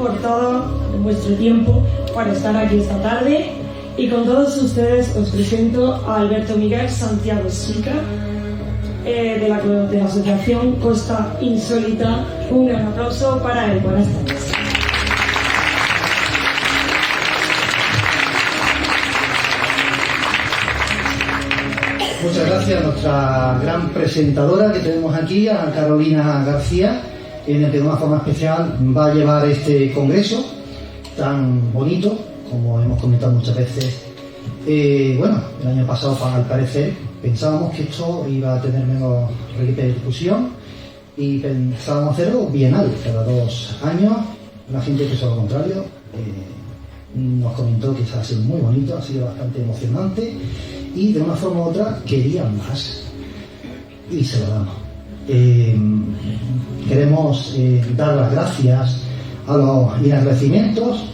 por todo vuestro tiempo para estar aquí esta tarde. Y con todos ustedes os presento a Alberto Miguel Santiago Sica, de la Asociación Costa Insólita. Un gran aplauso para él. Buenas tardes. Muchas gracias a nuestra gran presentadora que tenemos aquí, a Carolina García, en el que de una forma especial va a llevar este congreso tan bonito, como hemos comentado muchas veces. Bueno, el año pasado, al parecer, pensábamos que esto iba a tener menos repercusión y pensábamos hacerlo bienal, cada 2 años. La gente pensó lo contrario, nos comentó que ha sido muy bonito, ha sido bastante emocionante y de una forma u otra querían más y se lo damos. Queremos dar las gracias y agradecimientos,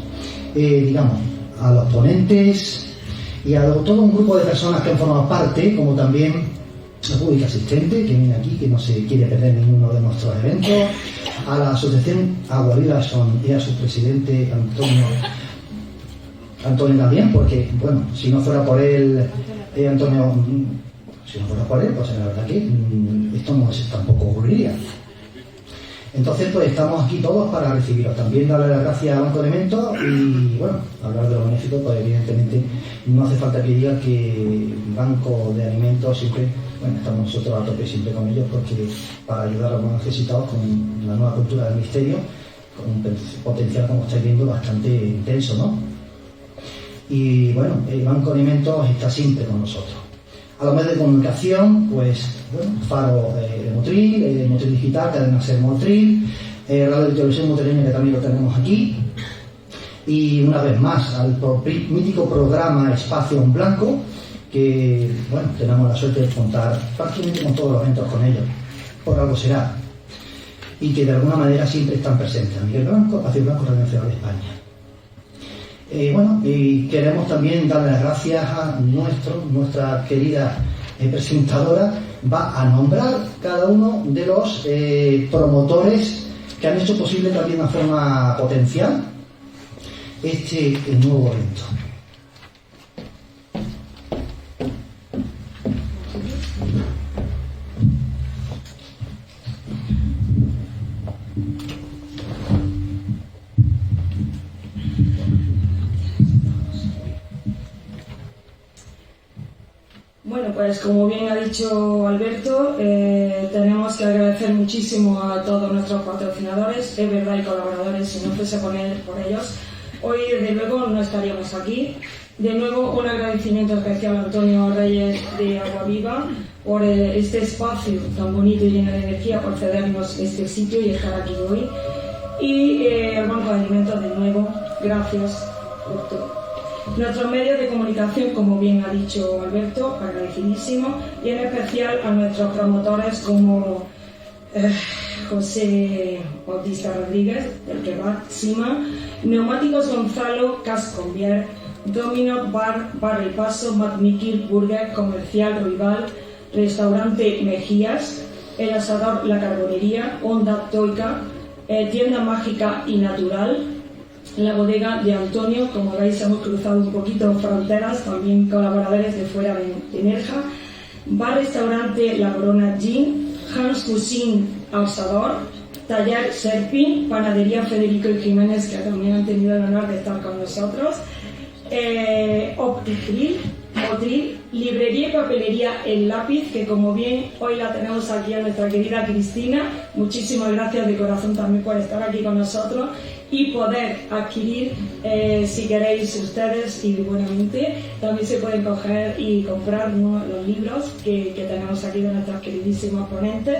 digamos, a los ponentes y a todo un grupo de personas que han formado parte, como también la pública asistente que viene aquí, que no se quiere perder ninguno de nuestros eventos, a la asociación Agua Viva y a su presidente Antonio también, porque bueno, si no fuera por él, Antonio, si no fuera por él, pues la verdad que esto no tampoco ocurriría. Entonces, pues estamos aquí todos para recibiros. También darle las gracias al Banco de Alimentos y, bueno, hablar de lo benéfico, pues evidentemente no hace falta que diga que el Banco de Alimentos siempre, bueno, estamos nosotros a tope siempre con ellos, porque para ayudar a los más necesitados con la nueva cultura del Ministerio, con un potencial, como estáis viendo, bastante intenso, ¿no? Y, bueno, el Banco de Alimentos está siempre con nosotros. A los medios de comunicación, pues, bueno, Faro de Motril, Motril Digital, Cadena Ser Motril, Radio y Televisión Motrileña, que también lo tenemos aquí, y una vez más al mítico programa Espacio en Blanco, que, bueno, tenemos la suerte de contar prácticamente con todos los eventos con ellos, por algo será, y que de alguna manera siempre están presentes. A Miguel Blanco, Espacio Blanco, Radio Nacional de España. Bueno, y queremos también darle las gracias a nuestra querida presentadora. Va a nombrar cada uno de los promotores que han hecho posible también de una forma potencial este nuevo evento. Bueno, pues como bien ha dicho Alberto, tenemos que agradecer muchísimo a todos nuestros patrocinadores, es verdad, y colaboradores. Si no fuese por ellos, hoy desde luego no estaríamos aquí. De nuevo, un agradecimiento especial a Antonio Reyes de Agua Viva por este espacio tan bonito y lleno de energía, por cedernos este sitio y estar aquí hoy. Y al Banco de Alimentos, de nuevo, gracias por todo. Nuestros medios de comunicación, como bien ha dicho Alberto, agradecidísimo, y en especial a nuestros promotores como José Bautista Rodríguez, del Kebab Sima, Neumáticos Gonzalo, Casconvier, Domino Bar El Paso, Matt Mickey Burger, Comercial Rival, Restaurante Mejías, El Asador La Carbonería, Onda Toica, Tienda Mágica y Natural, la bodega de Antonio. Como veis, hemos cruzado un poquito fronteras, también colaboradores de fuera de Nerja, Bar Restaurante La Corona Gin, Hans Cuisine Asador, Taller Serpin, Panadería Federico y Jiménez, que también han tenido el honor de estar con nosotros, Opticril, Motril, Librería y Papelería El Lápiz, que como bien hoy la tenemos aquí a nuestra querida Cristina. Muchísimas gracias de corazón también por estar aquí con nosotros y poder adquirir, si queréis ustedes y buenamente, también se pueden coger y comprar los libros que tenemos aquí de nuestras queridísimas ponentes.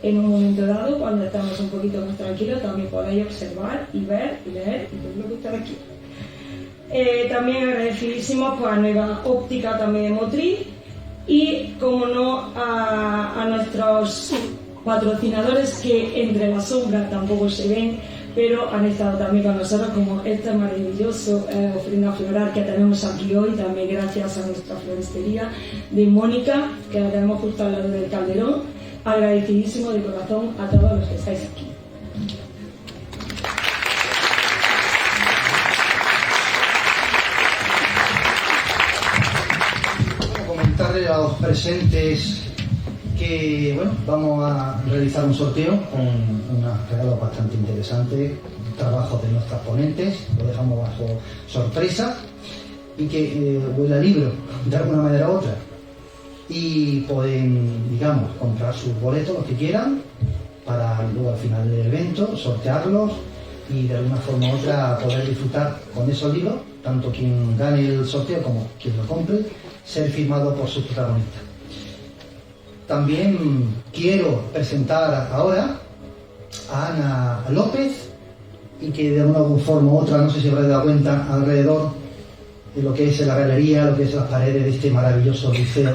En un momento dado, cuando estamos un poquito más tranquilos, también podéis observar y ver y leer y todo lo que está aquí. También agradecidísimos pues, a Nueva Óptica también de Motril y, como no, a nuestros patrocinadores que entre las sombras tampoco se ven, pero han estado también con nosotros, como este maravilloso ofrenda floral que tenemos aquí hoy, también gracias a nuestra floristería de Mónica, que la tenemos justo al lado del Calderón. Agradecidísimo de corazón a todos los que estáis aquí. los presentes que, bueno, vamos a realizar un sorteo con unos regalos bastante interesantes, trabajos de nuestras ponentes, lo dejamos bajo sorpresa y que huele a libro de alguna manera u otra. Y pueden, digamos, comprar sus boletos, los que quieran, para luego al final del evento sortearlos y de alguna forma u otra poder disfrutar con esos libros, tanto quien gane el sorteo como quien lo compre, ser firmado por sus protagonistas. También quiero presentar ahora a Ana López, y que de alguna forma u otra, no sé si habrá dado cuenta, alrededor de lo que es la galería, lo que es las paredes de este maravilloso liceo,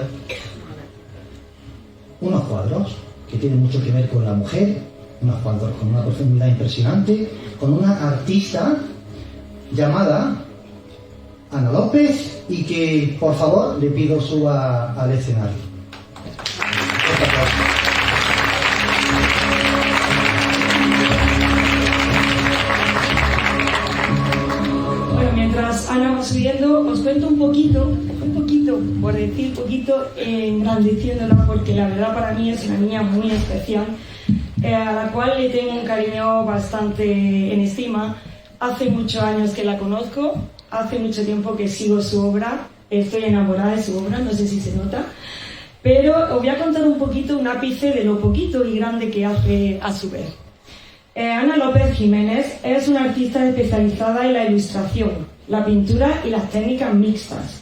unos cuadros que tienen mucho que ver con la mujer, unos cuadros con una profundidad impresionante, con una artista llamada Ana López, y que por favor le pido suba al escenario. Bueno, mientras Ana va subiendo, os cuento un poquito, por decir poquito, engrandeciéndola, porque la verdad para mí es una niña muy especial, a la cual le tengo un cariño bastante en estima. Hace muchos años que la conozco, hace mucho tiempo que sigo su obra, estoy enamorada de su obra, no sé si se nota, pero os voy a contar un poquito, un ápice de lo poquito y grande que hace a su vez. Ana López Jiménez es una artista especializada en la ilustración, la pintura y las técnicas mixtas.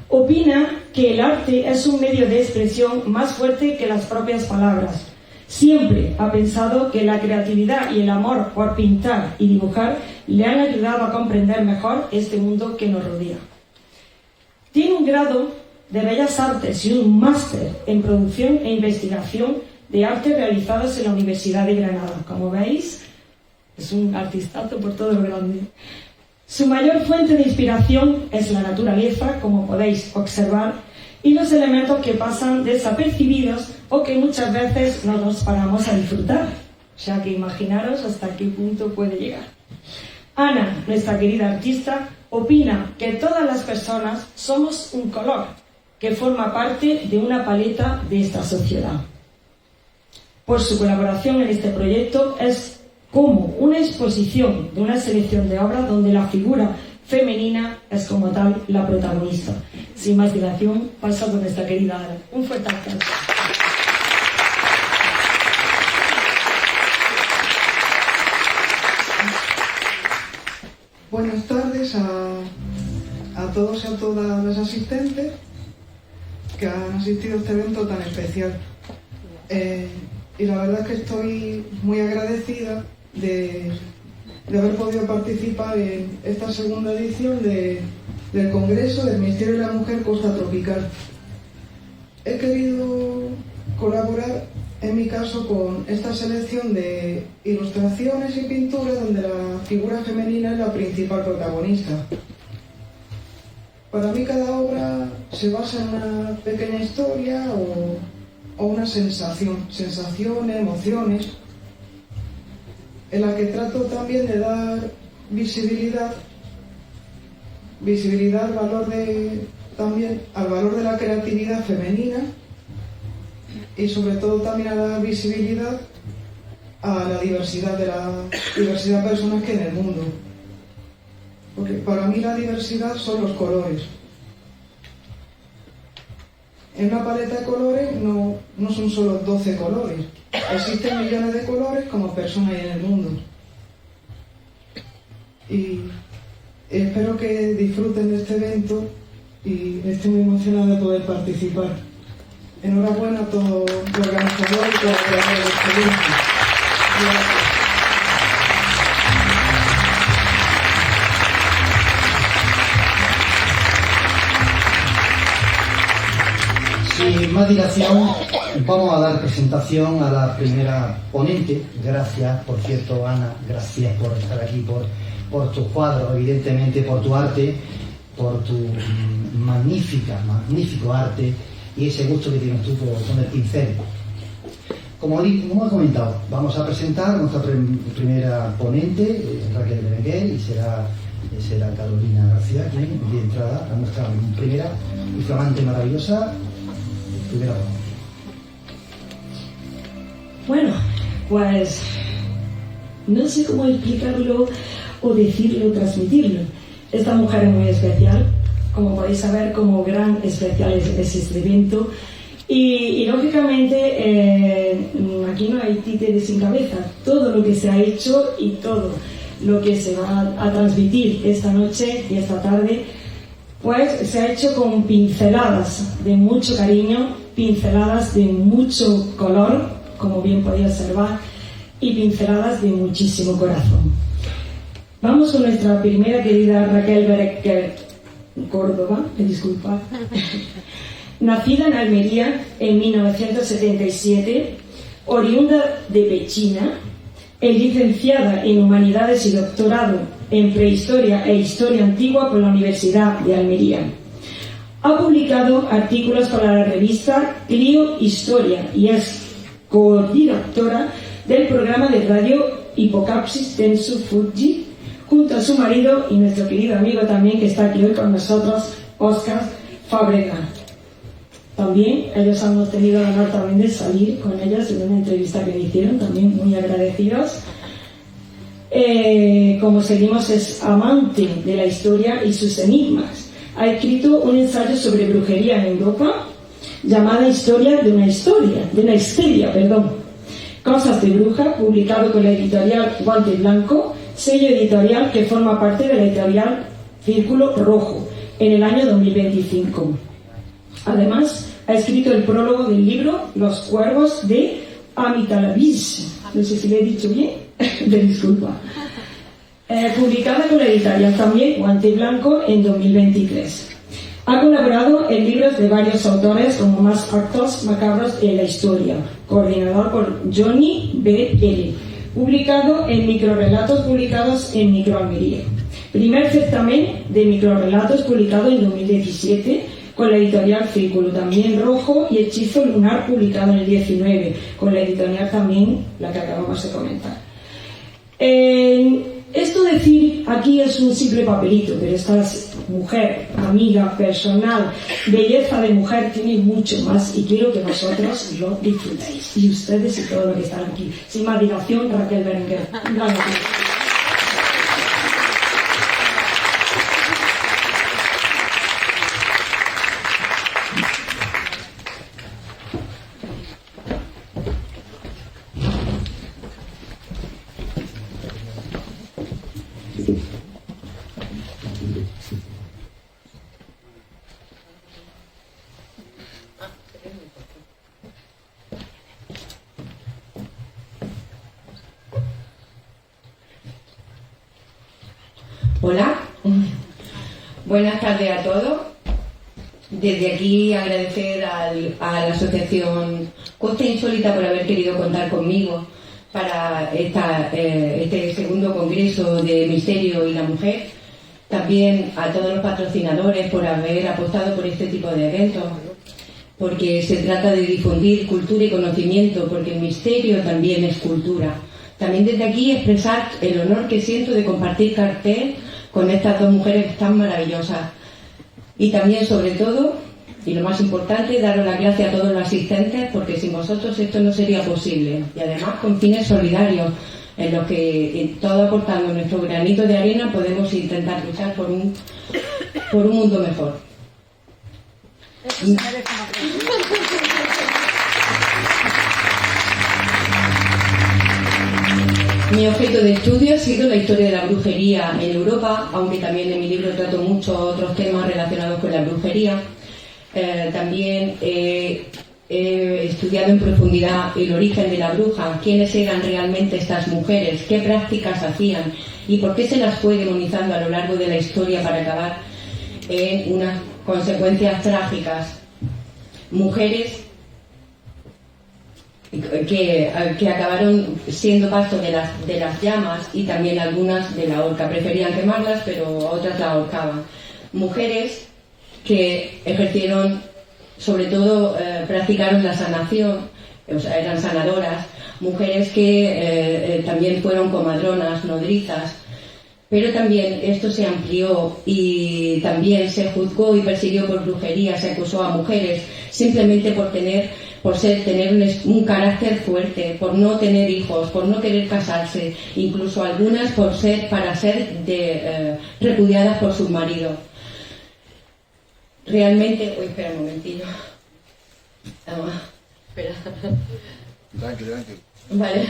Opina que el arte es un medio de expresión más fuerte que las propias palabras. Siempre ha pensado que la creatividad y el amor por pintar y dibujar le han ayudado a comprender mejor este mundo que nos rodea. Tiene un grado de Bellas Artes y un máster en producción e investigación de arte realizados en la Universidad de Granada. Como veis, es un artistazo por todo lo grande. Su mayor fuente de inspiración es la naturaleza, como podéis observar, y los elementos que pasan desapercibidos o que muchas veces no nos paramos a disfrutar. O sea que imaginaros hasta qué punto puede llegar. Ana, nuestra querida artista, opina que todas las personas somos un color que forma parte de una paleta de esta sociedad. Por su colaboración en este proyecto es como una exposición de una selección de obras donde la figura femenina es como tal la protagonista. Sin más dilación, paso con nuestra querida Ana. Un fuerte aplauso. Buenas tardes a todos y a todas las asistentes que han asistido a este evento tan especial. Y la verdad es que estoy muy agradecida de haber podido participar en esta segunda edición del Congreso del Ministerio de la Mujer Costa Tropical. He querido colaborar, en mi caso, con esta selección de ilustraciones y pinturas donde la figura femenina es la principal protagonista. Para mí cada obra se basa en una pequeña historia o una sensaciones, emociones, en la que trato también de dar visibilidad al valor de la creatividad femenina, y sobre todo también a dar visibilidad a la diversidad de personas que hay en el mundo. Porque para mí la diversidad son los colores. En una paleta de colores no son solo 12 colores. Existen millones de colores como personas hay en el mundo. Y espero que disfruten de este evento y estoy muy emocionada de poder participar. Enhorabuena a todos los organizadores y colaboradores de este evento. Gracias. Sin más dilación, vamos a dar presentación a la primera ponente. Gracias, por cierto, Ana, gracias por estar aquí, por tus cuadros, evidentemente, por tu arte, por tu magnífico arte y ese gusto que tienes tú con el pincel. Como he comentado, vamos a presentar a nuestra primera ponente, Raquel Berenguer, y será Carolina García, quien de entrada a nuestra primera y flamante, maravillosa estuviera bueno. Bueno, pues no sé cómo explicarlo o decirlo o transmitirlo. Esta mujer es muy especial, como podéis saber, como gran especial es este evento. Y lógicamente aquí no hay títere sin cabeza. Todo lo que se ha hecho y todo lo que se va a transmitir esta noche y esta tarde, pues se ha hecho con pinceladas de mucho cariño, pinceladas de mucho color, como bien podéis observar, y pinceladas de muchísimo corazón. Vamos con nuestra primera querida Raquel Berenguer Córdoba, disculpad. Nacida en Almería en 1977, oriunda de Pechina, es licenciada en Humanidades y doctorado en Prehistoria e Historia Antigua por la Universidad de Almería. Ha publicado artículos para la revista Clio Historia y es codirectora del programa de radio Hipocapsis Tensu Fuji, junto a su marido y nuestro querido amigo también que está aquí hoy con nosotros, Óscar Fábrega. También ellos han tenido el honor también de salir con ellos en una entrevista que me hicieron, también muy agradecidos. Como seguimos, es amante de la historia y sus enigmas. Ha escrito un ensayo sobre brujería en Europa llamada Historia de una histeria, Cosas de bruja, publicado con la editorial Guante Blanco, sello editorial que forma parte de la editorial Círculo Rojo, en el año 2025. Además, ha escrito el prólogo del libro Los Cuervos de Amitalabis, no sé si le he dicho bien, disculpa, publicada con la editorial también Guante Blanco en 2023. Ha colaborado en libros de varios autores como Más actos macabros en la historia, coordinador por Johnny B. L., publicado en Microrrelatos publicados en Microalmería. Primer certamen de microrrelatos publicado en 2017 con la editorial Círculo, también Rojo, y Hechizo Lunar publicado en el 19 con la editorial también la que acabamos de comentar. Esto decir aquí es un simple papelito, pero esta mujer, amiga, personal, belleza de mujer tiene mucho más y quiero que vosotros lo disfrutéis, y ustedes y todos los que están aquí. Sin más dilación, Raquel Berenguer. Hola, buenas tardes a todos. Desde aquí agradecer a la asociación Costa Insólita por haber querido contar conmigo para este segundo congreso de Misterio y la Mujer. También a todos los patrocinadores por haber apostado por este tipo de eventos, porque se trata de difundir cultura y conocimiento, porque el misterio también es cultura. También desde aquí expresar el honor que siento de compartir cartel con estas dos mujeres tan maravillosas. Y también, sobre todo, y lo más importante, daros las gracias a todos los asistentes, porque sin vosotros esto no sería posible. Y además con fines solidarios, en los que todos aportando nuestro granito de arena podemos intentar luchar por un mundo mejor. Mi objeto de estudio ha sido la historia de la brujería en Europa, aunque también en mi libro trato muchos otros temas relacionados con la brujería. También he estudiado en profundidad el origen de la bruja, quiénes eran realmente estas mujeres, qué prácticas hacían y por qué se las fue demonizando a lo largo de la historia para acabar en unas consecuencias trágicas. Mujeres que acabaron siendo pasto de las llamas y también algunas de la horca. Preferían quemarlas, pero otras la ahorcaban. Mujeres que ejercieron, sobre todo practicaron la sanación, o sea, eran sanadoras. Mujeres que también fueron comadronas, nodrizas. Pero también esto se amplió y también se juzgó y persiguió por brujería, se acusó a mujeres simplemente por tener un carácter fuerte, por no tener hijos, por no querer casarse, incluso algunas para ser repudiadas por sus maridos. Realmente, espera un momentillo. Espera. Tranquilo. Vale,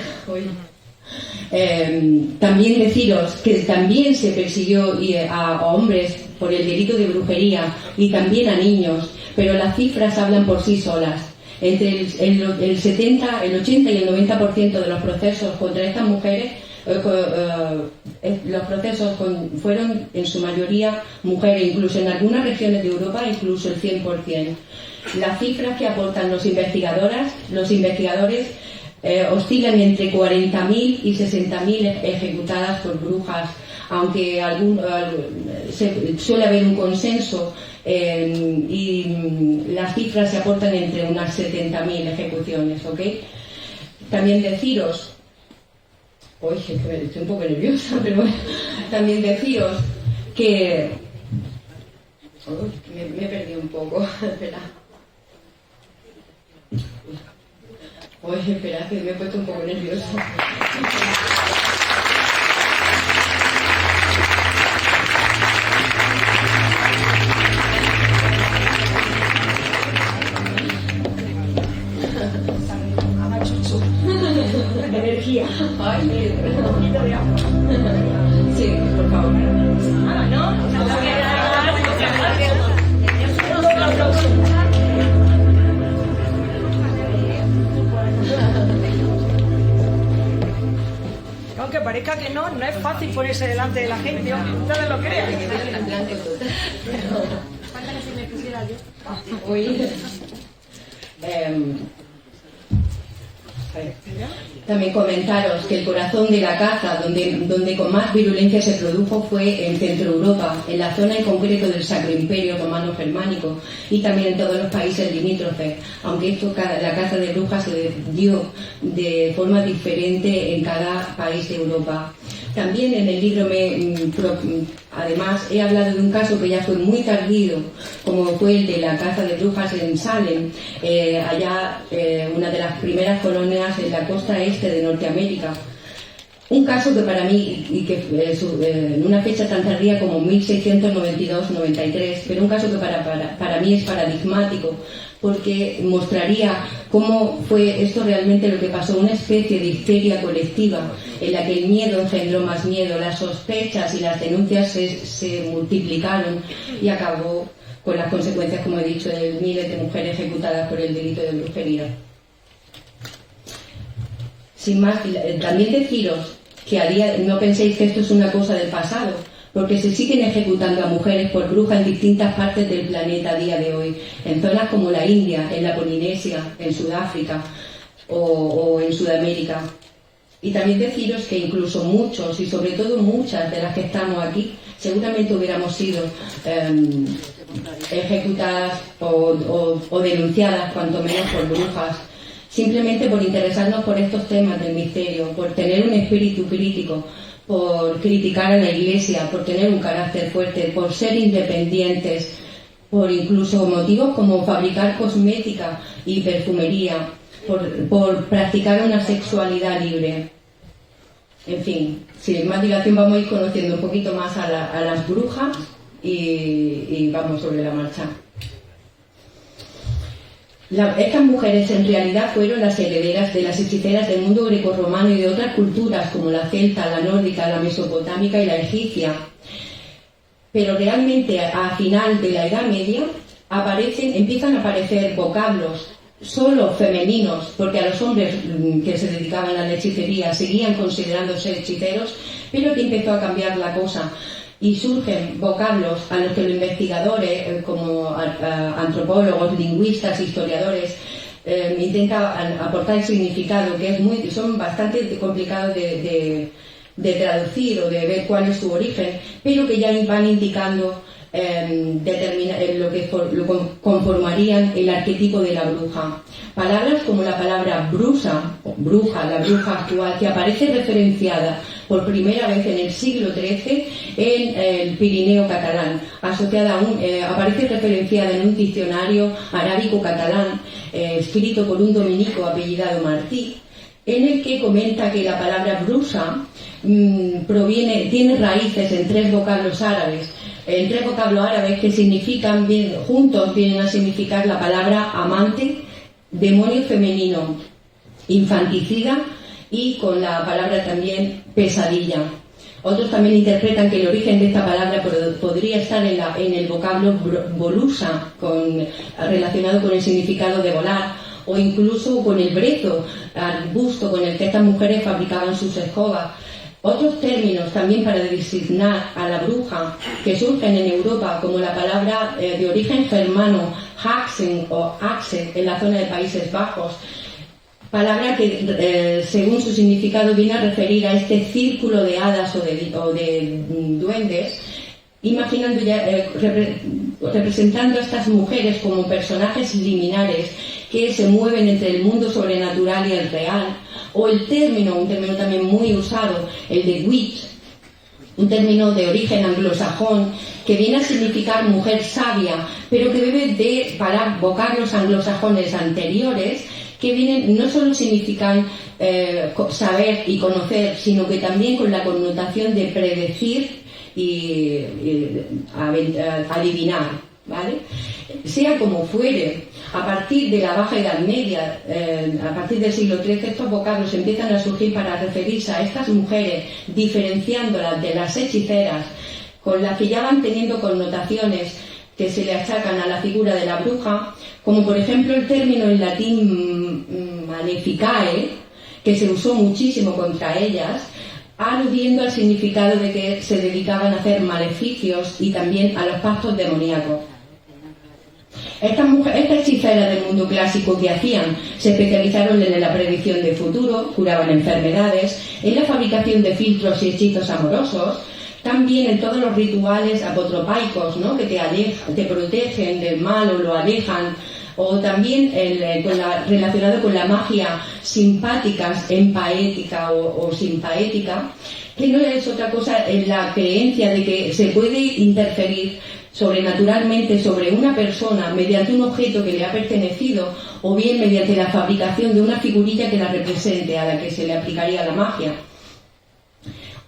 también deciros que también se persiguió a hombres por el delito de brujería y también a niños, pero las cifras hablan por sí solas. Entre el 70, el 80 y el 90% de los procesos contra estas mujeres, los procesos fueron en su mayoría mujeres, incluso en algunas regiones de Europa incluso el 100%. Las cifras que aportan los investigadores oscilan entre 40.000 y 60.000 ejecutadas por brujas, aunque suele haber un consenso y las cifras se aportan entre unas 70.000 ejecuciones, ¿ok? También deciros, estoy un poco nerviosa, pero bueno, también deciros que me he perdido un poco, espera. Espera, que me he puesto un poco nerviosa. Energía. Ay, Un poquito de agua. sí, por favor. Aunque parezca que no es fácil ponerse delante de la gente, aunque ustedes lo crean. También comentaros que el corazón de la caza, donde con más virulencia se produjo, fue en Centro Europa, en la zona en concreto del Sacro Imperio Romano Germánico y también en todos los países limítrofes, aunque la caza de brujas se dio de forma diferente en cada país de Europa. También en el libro además he hablado de un caso que ya fue muy tardío, como fue el de la caza de brujas en Salem, una de las primeras colonias en la costa este de Norteamérica. Un caso que para mí, y que en una fecha tan tardía como 1692-93, pero un caso que para mí es paradigmático, porque mostraría cómo fue esto realmente lo que pasó, una especie de histeria colectiva en la que el miedo engendró más miedo, las sospechas y las denuncias se multiplicaron y acabó con las consecuencias, como he dicho, de miles de mujeres ejecutadas por el delito de brujería. Sin más, también deciros que no penséis que esto es una cosa del pasado, porque se siguen ejecutando a mujeres por brujas en distintas partes del planeta a día de hoy, en zonas como la India, en la Polinesia, en Sudáfrica o en Sudamérica. Y también deciros que incluso muchos, y sobre todo muchas de las que estamos aquí, seguramente hubiéramos sido ejecutadas o denunciadas, cuanto menos por brujas, simplemente por interesarnos por estos temas del misterio, por tener un espíritu crítico, por criticar a la Iglesia, por tener un carácter fuerte, por ser independientes, por incluso motivos como fabricar cosmética y perfumería, por practicar una sexualidad libre. En fin, sin más dilación vamos a ir conociendo un poquito más a las brujas y vamos sobre la marcha. Estas mujeres en realidad fueron las herederas de las hechiceras del mundo grecorromano y de otras culturas como la celta, la nórdica, la mesopotámica y la egipcia. Pero realmente a final de la Edad Media empiezan a aparecer vocablos solo femeninos, porque a los hombres que se dedicaban a la hechicería seguían considerándose hechiceros, pero que empezó a cambiar la cosa. Y surgen vocablos a los que los investigadores, como antropólogos, lingüistas, historiadores, intentan aportar significado, que son bastante complicados de traducir o de ver cuál es su origen, pero que ya van indicando lo conformarían el arquetipo de la bruja. Palabras como la palabra bruja, la bruja actual, que aparece referenciada por primera vez en el siglo XIII en el Pirineo catalán, aparece referenciada en un diccionario arábico-catalán escrito por un dominico apellidado Martí, en el que comenta que la palabra bruja tiene raíces en tres vocablos árabes, que significan, juntos vienen a significar la palabra amante, demonio femenino, infanticida y con la palabra también pesadilla. Otros también interpretan que el origen de esta palabra podría estar en el vocablo bolusa, relacionado con el significado de volar, o incluso con el brezo, arbusto con el que estas mujeres fabricaban sus escobas. Otros términos también para designar a la bruja que surgen en Europa, como la palabra de origen germano Haxen o Axe en la zona de Países Bajos, palabra que según su significado viene a referir a este círculo de hadas o de duendes, imaginando representando a estas mujeres como personajes liminares que se mueven entre el mundo sobrenatural y el real. O un término también muy usado, el de witch, un término de origen anglosajón que viene a significar mujer sabia, pero que debe de vocablos anglosajones anteriores que no solo significan saber y conocer, sino que también con la connotación de predecir y adivinar, ¿vale? Sea como fuere, a partir de la Baja Edad Media, a partir del siglo XIII, estos vocablos empiezan a surgir para referirse a estas mujeres, diferenciándolas de las hechiceras, con las que ya van teniendo connotaciones que se le achacan a la figura de la bruja, como por ejemplo el término en latín maleficae, que se usó muchísimo contra ellas, aludiendo al significado de que se dedicaban a hacer maleficios y también a los pactos demoníacos. Estas hechiceras del mundo clásico, que hacían? Se especializaron en la predicción del futuro, curaban enfermedades, en la fabricación de filtros y hechizos amorosos, también en todos los rituales apotropaicos, ¿no?, que te protegen del mal o lo alejan, o también relacionado con la magia simpática, empaética o simpaética, que no es otra cosa en la creencia de que se puede interferir sobrenaturalmente sobre una persona mediante un objeto que le ha pertenecido, o bien mediante la fabricación de una figurilla que la represente, a la que se le aplicaría la magia.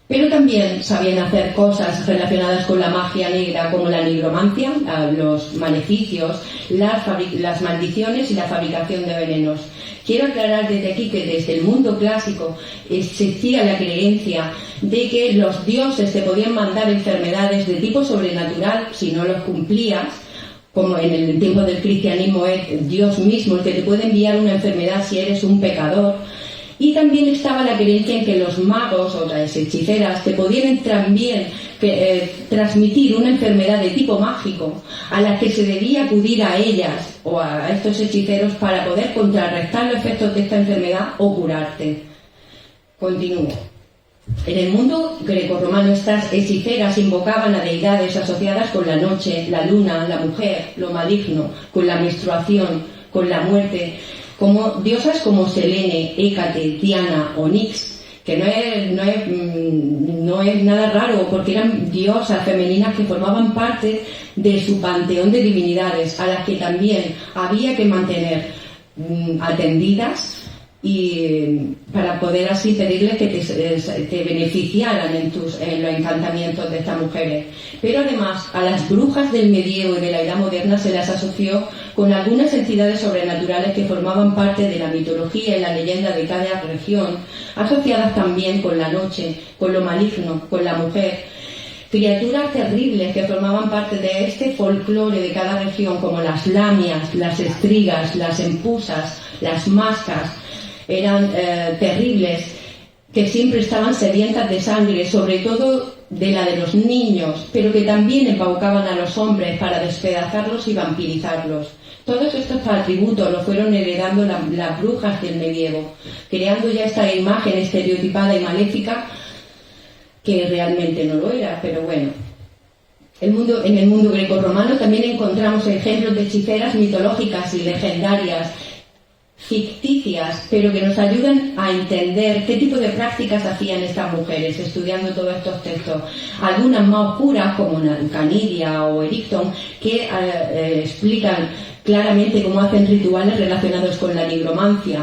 Pero también sabían hacer cosas relacionadas con la magia negra, como la nigromancia, los maleficios, las maldiciones y la fabricación de venenos. Quiero aclarar desde aquí que desde el mundo clásico existía la creencia de que los dioses te podían mandar enfermedades de tipo sobrenatural si no los cumplías, como en el tiempo del cristianismo es Dios mismo el que te puede enviar una enfermedad si eres un pecador. Y también estaba la creencia en que los magos o las hechiceras te podían también transmitir una enfermedad de tipo mágico, a la que se debía acudir a ellas o a estos hechiceros para poder contrarrestar los efectos de esta enfermedad o curarte. Continúo. En el mundo grecorromano, estas hechiceras invocaban a deidades asociadas con la noche, la luna, la mujer, lo maligno, con la menstruación, con la muerte, como diosas como Selene, Hécate, Diana o Nix, que no es nada raro, porque eran diosas femeninas que formaban parte de su panteón de divinidades, a las que también había que mantener atendidas, y para poder así pedirles que te beneficiaran en los encantamientos de estas mujeres. Pero además a las brujas del medievo y de la edad moderna se las asoció con algunas entidades sobrenaturales que formaban parte de la mitología y la leyenda de cada región, asociadas también con la noche, con lo maligno, con la mujer. Criaturas terribles que formaban parte de este folclore de cada región, como las lamias, las estrigas, las empusas, las mascas, eran terribles, que siempre estaban sedientas de sangre, sobre todo de la de los niños, pero que también embaucaban a los hombres para despedazarlos y vampirizarlos. Todos estos atributos los fueron heredando las brujas del medievo, creando ya esta imagen estereotipada y maléfica, que realmente no lo era, pero bueno. En el mundo grecorromano también encontramos ejemplos de hechiceras mitológicas y legendarias, ficticias, pero que nos ayudan a entender qué tipo de prácticas hacían estas mujeres estudiando todos estos textos. Algunas más oscuras, como Canidia o Ericton, que explican claramente cómo hacen rituales relacionados con la nigromancia.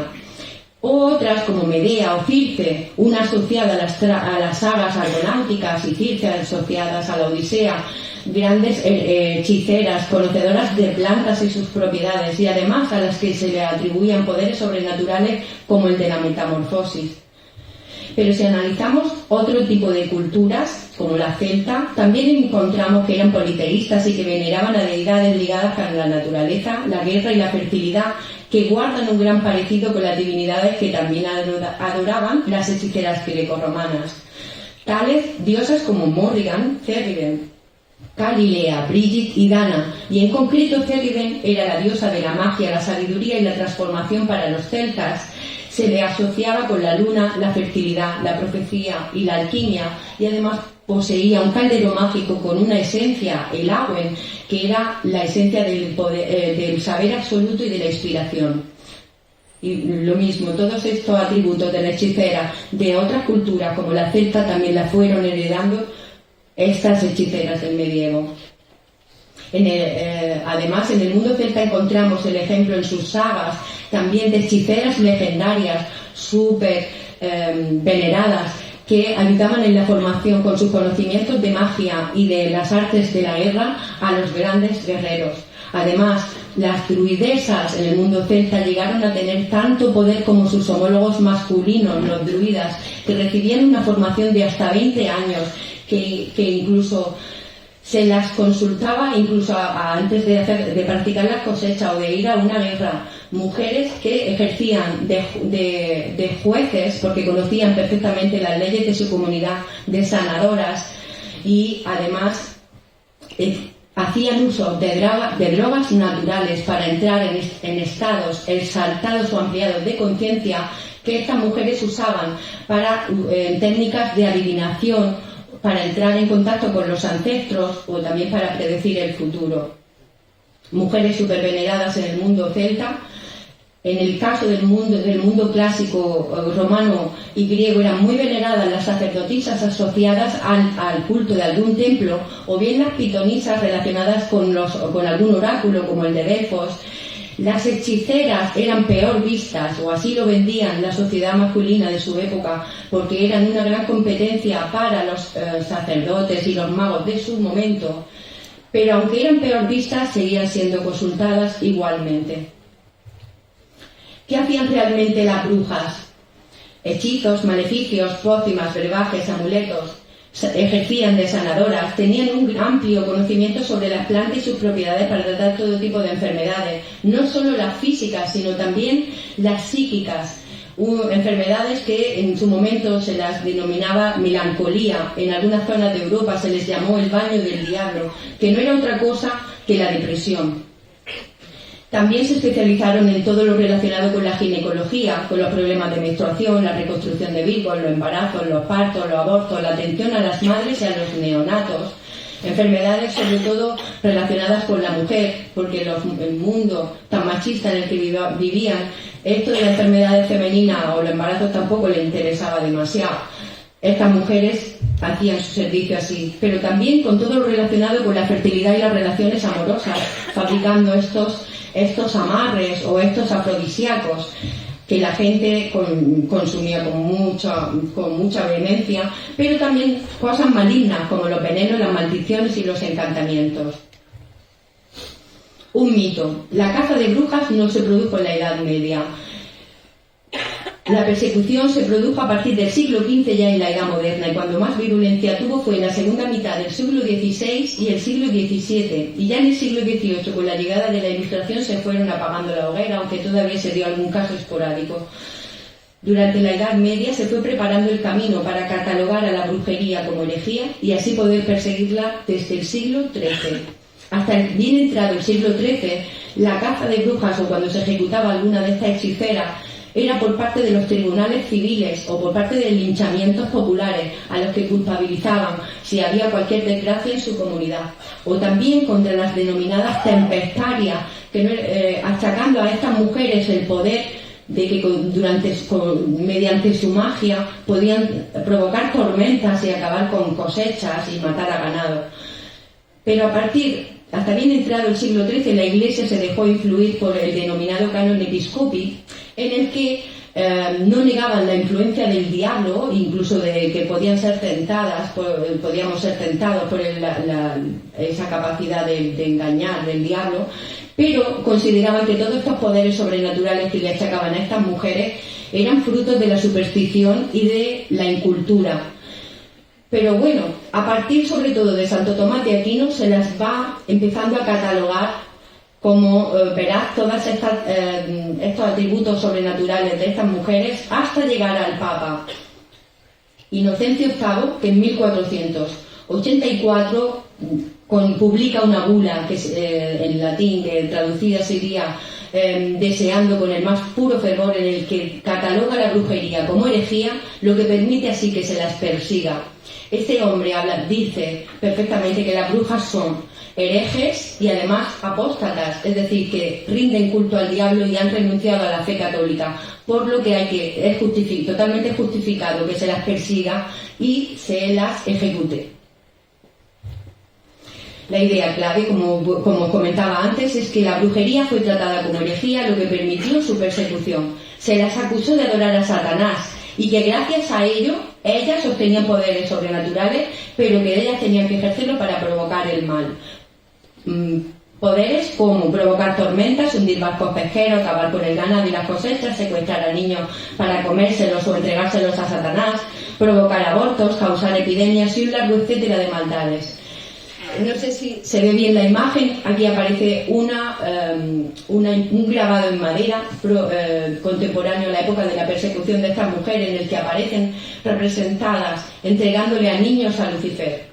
Otras, como Medea o Circe, una asociada a las sagas argonáuticas y Circe asociadas a la Odisea, grandes hechiceras, conocedoras de plantas y sus propiedades, y además a las que se le atribuían poderes sobrenaturales como el de la metamorfosis. Pero si analizamos otro tipo de culturas, como la celta, también encontramos que eran politeístas y que veneraban a deidades ligadas con la naturaleza, la guerra y la fertilidad, que guardan un gran parecido con las divinidades que también adoraban las hechiceras grecorromanas. Tales diosas como Morrigan, Cériden, Galilea, Brigid y Dana, y en concreto Cériden era la diosa de la magia, la sabiduría y la transformación para los celtas. Se le asociaba con la luna, la fertilidad, la profecía y la alquimia, y además poseía un caldero mágico con una esencia, el Awen, que era la esencia del saber absoluto y de la inspiración. Y lo mismo, todos estos atributos de la hechicera de otras culturas como la celta también la fueron heredando estas hechiceras del medievo. Además, en el mundo celta encontramos el ejemplo en sus sagas también de hechiceras legendarias, súper veneradas, que ayudaban en la formación con sus conocimientos de magia y de las artes de la guerra a los grandes guerreros. Además, las druidesas en el mundo celta llegaron a tener tanto poder como sus homólogos masculinos, los druidas, que recibían una formación de hasta 20 años, que incluso se las consultaba incluso antes de practicar la cosecha o de ir a una guerra. Mujeres que ejercían de jueces porque conocían perfectamente las leyes de su comunidad, de sanadoras, y además hacían uso de drogas naturales para entrar en estados exaltados o ampliados de conciencia que estas mujeres usaban para técnicas de adivinación, para entrar en contacto con los ancestros o también para predecir el futuro. Mujeres superveneradas en el mundo celta. En el caso del mundo clásico romano y griego eran muy veneradas las sacerdotisas asociadas al culto de algún templo, o bien las pitonisas relacionadas con algún oráculo como el de Delfos. Las hechiceras eran peor vistas, o así lo vendían la sociedad masculina de su época, porque eran una gran competencia para los sacerdotes y los magos de su momento, pero aunque eran peor vistas, seguían siendo consultadas igualmente. ¿Qué hacían realmente las brujas? Hechizos, maleficios, pócimas, brebajes, amuletos. Ejercían de sanadoras, tenían un amplio conocimiento sobre las plantas y sus propiedades para tratar todo tipo de enfermedades, no solo las físicas, sino también las psíquicas. Hubo enfermedades que en su momento se las denominaba melancolía. En algunas zonas de Europa se les llamó el baño del diablo, que no era otra cosa que la depresión. También se especializaron en todo lo relacionado con la ginecología, con los problemas de menstruación, la reconstrucción de vírus, los embarazos, los partos, los abortos, la atención a las madres y a los neonatos. Enfermedades sobre todo relacionadas con la mujer, porque el mundo tan machista en el que vivían, esto de las enfermedades femeninas o los embarazos tampoco les interesaba demasiado. Estas mujeres hacían su servicio así, pero también con todo lo relacionado con la fertilidad y las relaciones amorosas, fabricando estos amarres o estos afrodisíacos que la gente consumía con mucha vehemencia, pero también cosas malignas como los venenos, las maldiciones y los encantamientos. Un mito: la caza de brujas no se produjo en la Edad Media. La persecución se produjo a partir del siglo XV ya en la Edad Moderna, y cuando más virulencia tuvo fue en la segunda mitad del siglo XVI y el siglo XVII, y ya en el siglo XVIII con la llegada de la Ilustración se fueron apagando la hoguera, aunque todavía se dio algún caso esporádico. Durante la Edad Media se fue preparando el camino para catalogar a la brujería como herejía y así poder perseguirla desde el siglo XIII. Hasta bien entrado el siglo XIII, la caza de brujas o cuando se ejecutaba alguna de estas hechiceras era por parte de los tribunales civiles o por parte de linchamientos populares a los que culpabilizaban si había cualquier desgracia en su comunidad, o también contra las denominadas tempestarias, achacando a estas mujeres el poder de que mediante su magia podían provocar tormentas y acabar con cosechas y matar a ganado. Pero hasta bien entrado el siglo XIII, la Iglesia se dejó influir por el denominado canon episcopi, en el que no negaban la influencia del diablo, incluso de que podíamos ser tentados por esa capacidad de engañar del diablo, pero consideraban que todos estos poderes sobrenaturales que le achacaban a estas mujeres eran frutos de la superstición y de la incultura. Pero bueno, a partir sobre todo de Santo Tomás de Aquino se las va empezando a catalogar como verás todos estos atributos sobrenaturales de estas mujeres hasta llegar al Papa Inocencio VIII, que en 1484 publica una bula que en latín, que traducida sería deseando con el más puro fervor, en el que cataloga la brujería como herejía, lo que permite así que se las persiga. Este hombre dice perfectamente que las brujas son herejes y además apóstatas, es decir, que rinden culto al diablo y han renunciado a la fe católica, por lo que es totalmente justificado que se las persiga y se las ejecute. La idea clave, como comentaba antes, es que la brujería fue tratada como herejía, lo que permitió su persecución. Se las acusó de adorar a Satanás y que gracias a ello ellas obtenían poderes sobrenaturales, pero que ellas tenían que ejercerlo para provocar el mal. Poderes como provocar tormentas, hundir barcos pesqueros, acabar con el ganado y las cosechas, secuestrar a niños para comérselos o entregárselos a Satanás, provocar abortos, causar epidemias y un largo etcétera de maldades. No sé si se ve bien la imagen. Aquí aparece un grabado en madera contemporáneo a la época de la persecución de estas mujeres, en el que aparecen representadas entregándole a niños a Lucifer,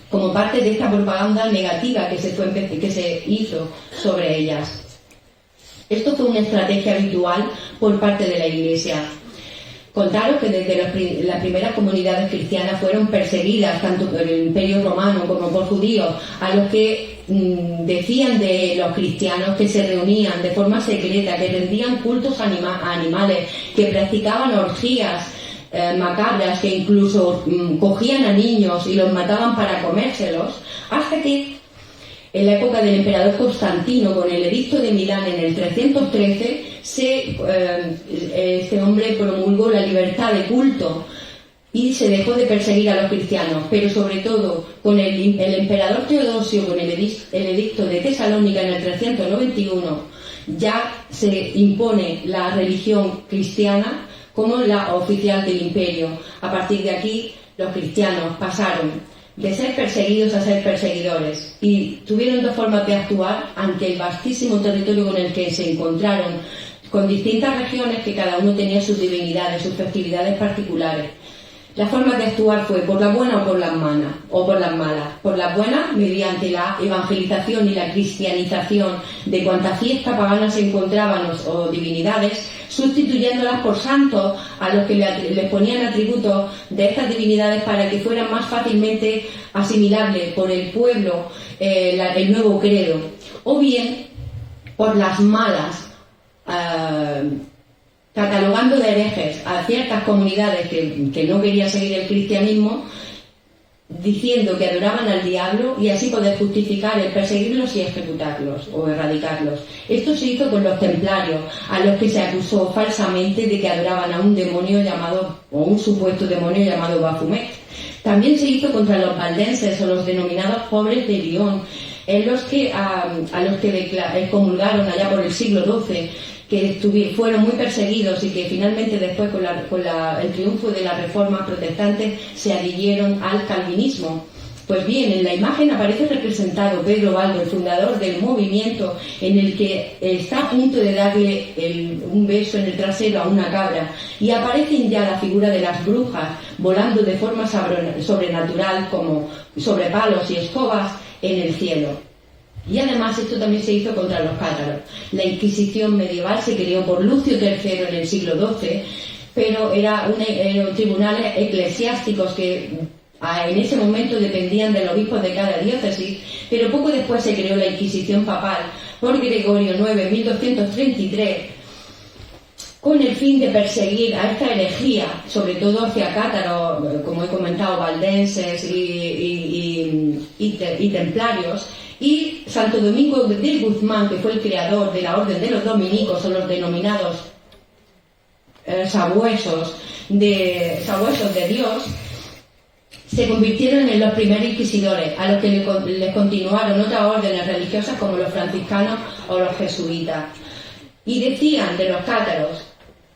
como parte de esta propaganda negativa que se hizo sobre ellas. Esto fue una estrategia habitual por parte de la Iglesia. Contaros que desde las primeras comunidades cristianas fueron perseguidas tanto por el Imperio Romano como por judíos, a los que decían de los cristianos que se reunían de forma secreta, que rendían cultos a animales, que practicaban orgías macabras, que incluso cogían a niños y los mataban para comérselos, hasta que en la época del emperador Constantino, con el edicto de Milán en el 313, este hombre promulgó la libertad de culto y se dejó de perseguir a los cristianos. Pero sobre todo con el emperador Teodosio, con el edicto de Tesalónica en el 391, ya se impone la religión cristiana como la oficial del imperio. A partir de aquí, los cristianos pasaron de ser perseguidos a ser perseguidores, y tuvieron dos formas de actuar ante el vastísimo territorio con el que se encontraron, con distintas regiones que cada uno tenía sus divinidades, sus festividades particulares. La forma de actuar fue por la buena o por las malas. Por la buena, mediante la evangelización y la cristianización de cuantas fiestas paganas se encontraban o divinidades, sustituyéndolas por santos a los que les ponían atributos de estas divinidades para que fueran más fácilmente asimilables por el pueblo el nuevo credo. O bien, por las malas, catalogando de herejes a ciertas comunidades que no querían seguir el cristianismo, diciendo que adoraban al diablo, y así poder justificar el perseguirlos y ejecutarlos o erradicarlos. Esto se hizo con los templarios, a los que se acusó falsamente de que adoraban a un demonio llamado, o un supuesto demonio llamado Baphomet. También se hizo contra los valdenses, o los denominados pobres de Lyon, en los que a los que excomulgaron allá por el siglo XII, que fueron muy perseguidos y que finalmente después con el triunfo de las reformas protestantes se adhirieron al calvinismo. Pues bien, en la imagen aparece representado Pedro Baldo, el fundador del movimiento, en el que está a punto de darle un beso en el trasero a una cabra, y aparecen ya la figura de las brujas volando de forma sobrenatural, como sobre palos y escobas, en el cielo. Y además esto también se hizo contra los cátaros. La Inquisición medieval se creó por Lucio III en el siglo XII, pero eran tribunales eclesiásticos que en ese momento dependían de los obispos de cada diócesis, pero poco después se creó la Inquisición papal por Gregorio IX en 1233, con el fin de perseguir a esta herejía, sobre todo hacia cátaros, como he comentado, valdenses y templarios. Y Santo Domingo de Guzmán, que fue el creador de la orden de los dominicos, son los denominados sabuesos de Dios, se convirtieron en los primeros inquisidores, a los que les continuaron otras órdenes religiosas como los franciscanos o los jesuitas. Y decían de los cátaros,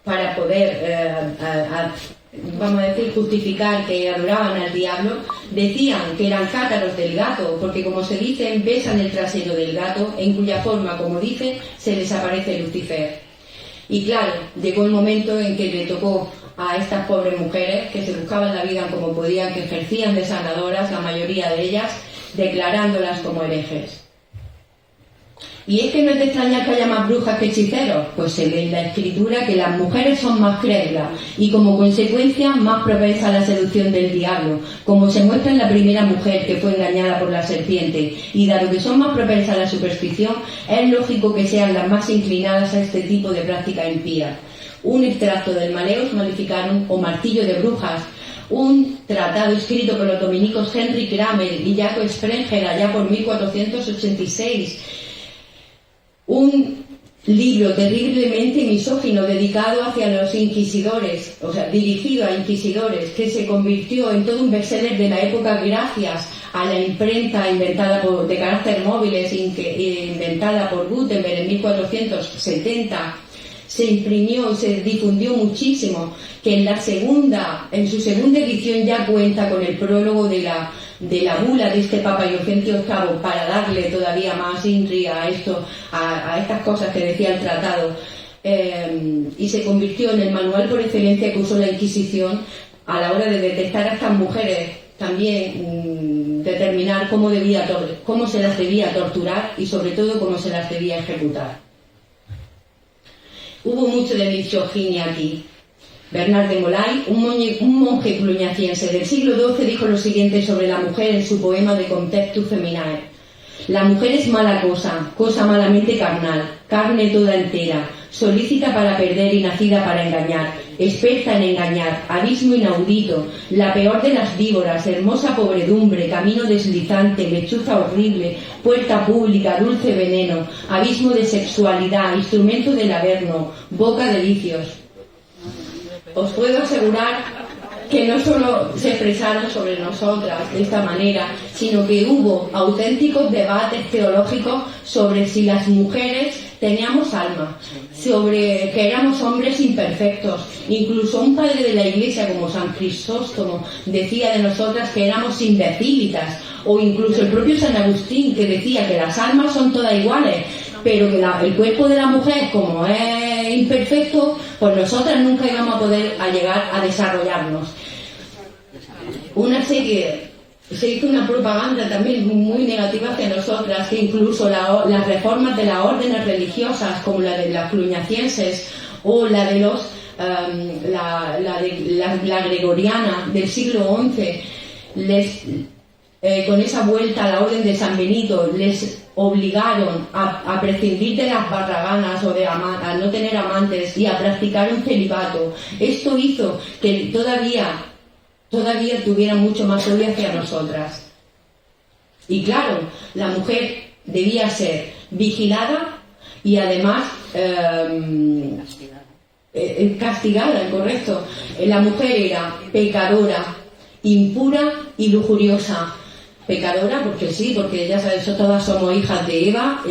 para poder, vamos a decir, justificar que adoraban al diablo, decían que eran cátaros del gato, porque como se dice, besan el trasero del gato, en cuya forma, como dice, se les aparece Lucifer. Y claro, llegó el momento en que le tocó a estas pobres mujeres, que se buscaban la vida como podían, que ejercían de sanadoras, la mayoría de ellas, declarándolas como herejes. Y es que no es de extrañar que haya más brujas que hechiceros, pues se ve en la escritura que las mujeres son más crédulas y como consecuencia más propensas a la seducción del diablo, como se muestra en la primera mujer que fue engañada por la serpiente, y dado que son más propensas a la superstición, es lógico que sean las más inclinadas a este tipo de práctica impía. Un extracto del Maleus Maleficarum o Martillo de Brujas, un tratado escrito por los dominicos Henry Kramer y Jacob Sprenger allá por 1486, un libro terriblemente misógino dedicado hacia los inquisidores, o sea, dirigido a inquisidores, que se convirtió en todo un bestseller de la época gracias a la imprenta inventada de carácter móviles inventada por Gutenberg en 1470. Se imprimió y se difundió muchísimo, que en su segunda edición ya cuenta con el prólogo de la bula de este Papa Inocencio VIII para darle todavía más inri a estas cosas que decía el tratado, y se convirtió en el manual por excelencia que usó la Inquisición a la hora de detectar a estas mujeres, también determinar cómo se las debía torturar y sobre todo cómo se las debía ejecutar. Hubo mucho de misoginia aquí. Bernard de Molay, un monje cluñaciense del siglo XII, dijo lo siguiente sobre la mujer en su poema de Contemptu Feminae: la mujer es mala cosa malamente carnal, carne toda entera, solícita para perder y nacida para engañar, experta en engañar, abismo inaudito, la peor de las víboras, hermosa pobredumbre, camino deslizante, lechuza horrible, puerta pública, dulce veneno, abismo de sexualidad, instrumento del averno, boca de vicios. Os puedo asegurar que no solo se expresaron sobre nosotras de esta manera, sino que hubo auténticos debates teológicos sobre si las mujeres teníamos alma, sobre que éramos hombres imperfectos. Incluso un padre de la Iglesia como San Crisóstomo decía de nosotras que éramos imbecílitas, o incluso el propio San Agustín, que decía que las almas son todas iguales, pero que el cuerpo de la mujer, como es imperfecto, pues nosotras nunca íbamos a poder llegar a desarrollarnos. Se hizo una propaganda también muy negativa hacia nosotras, que incluso las reformas de las órdenes religiosas, como la de las cluñacienses o la de la gregoriana del siglo XI, con esa vuelta a la orden de San Benito, les obligaron a prescindir de las barraganas o a no tener amantes y a practicar un celibato. Esto hizo que todavía tuviera mucho más odio hacia nosotras. Y claro, la mujer debía ser vigilada y además castigada, correcto. La mujer era pecadora, impura y lujuriosa. Pecadora porque sí, porque ya sabes, todas somos hijas de Eva.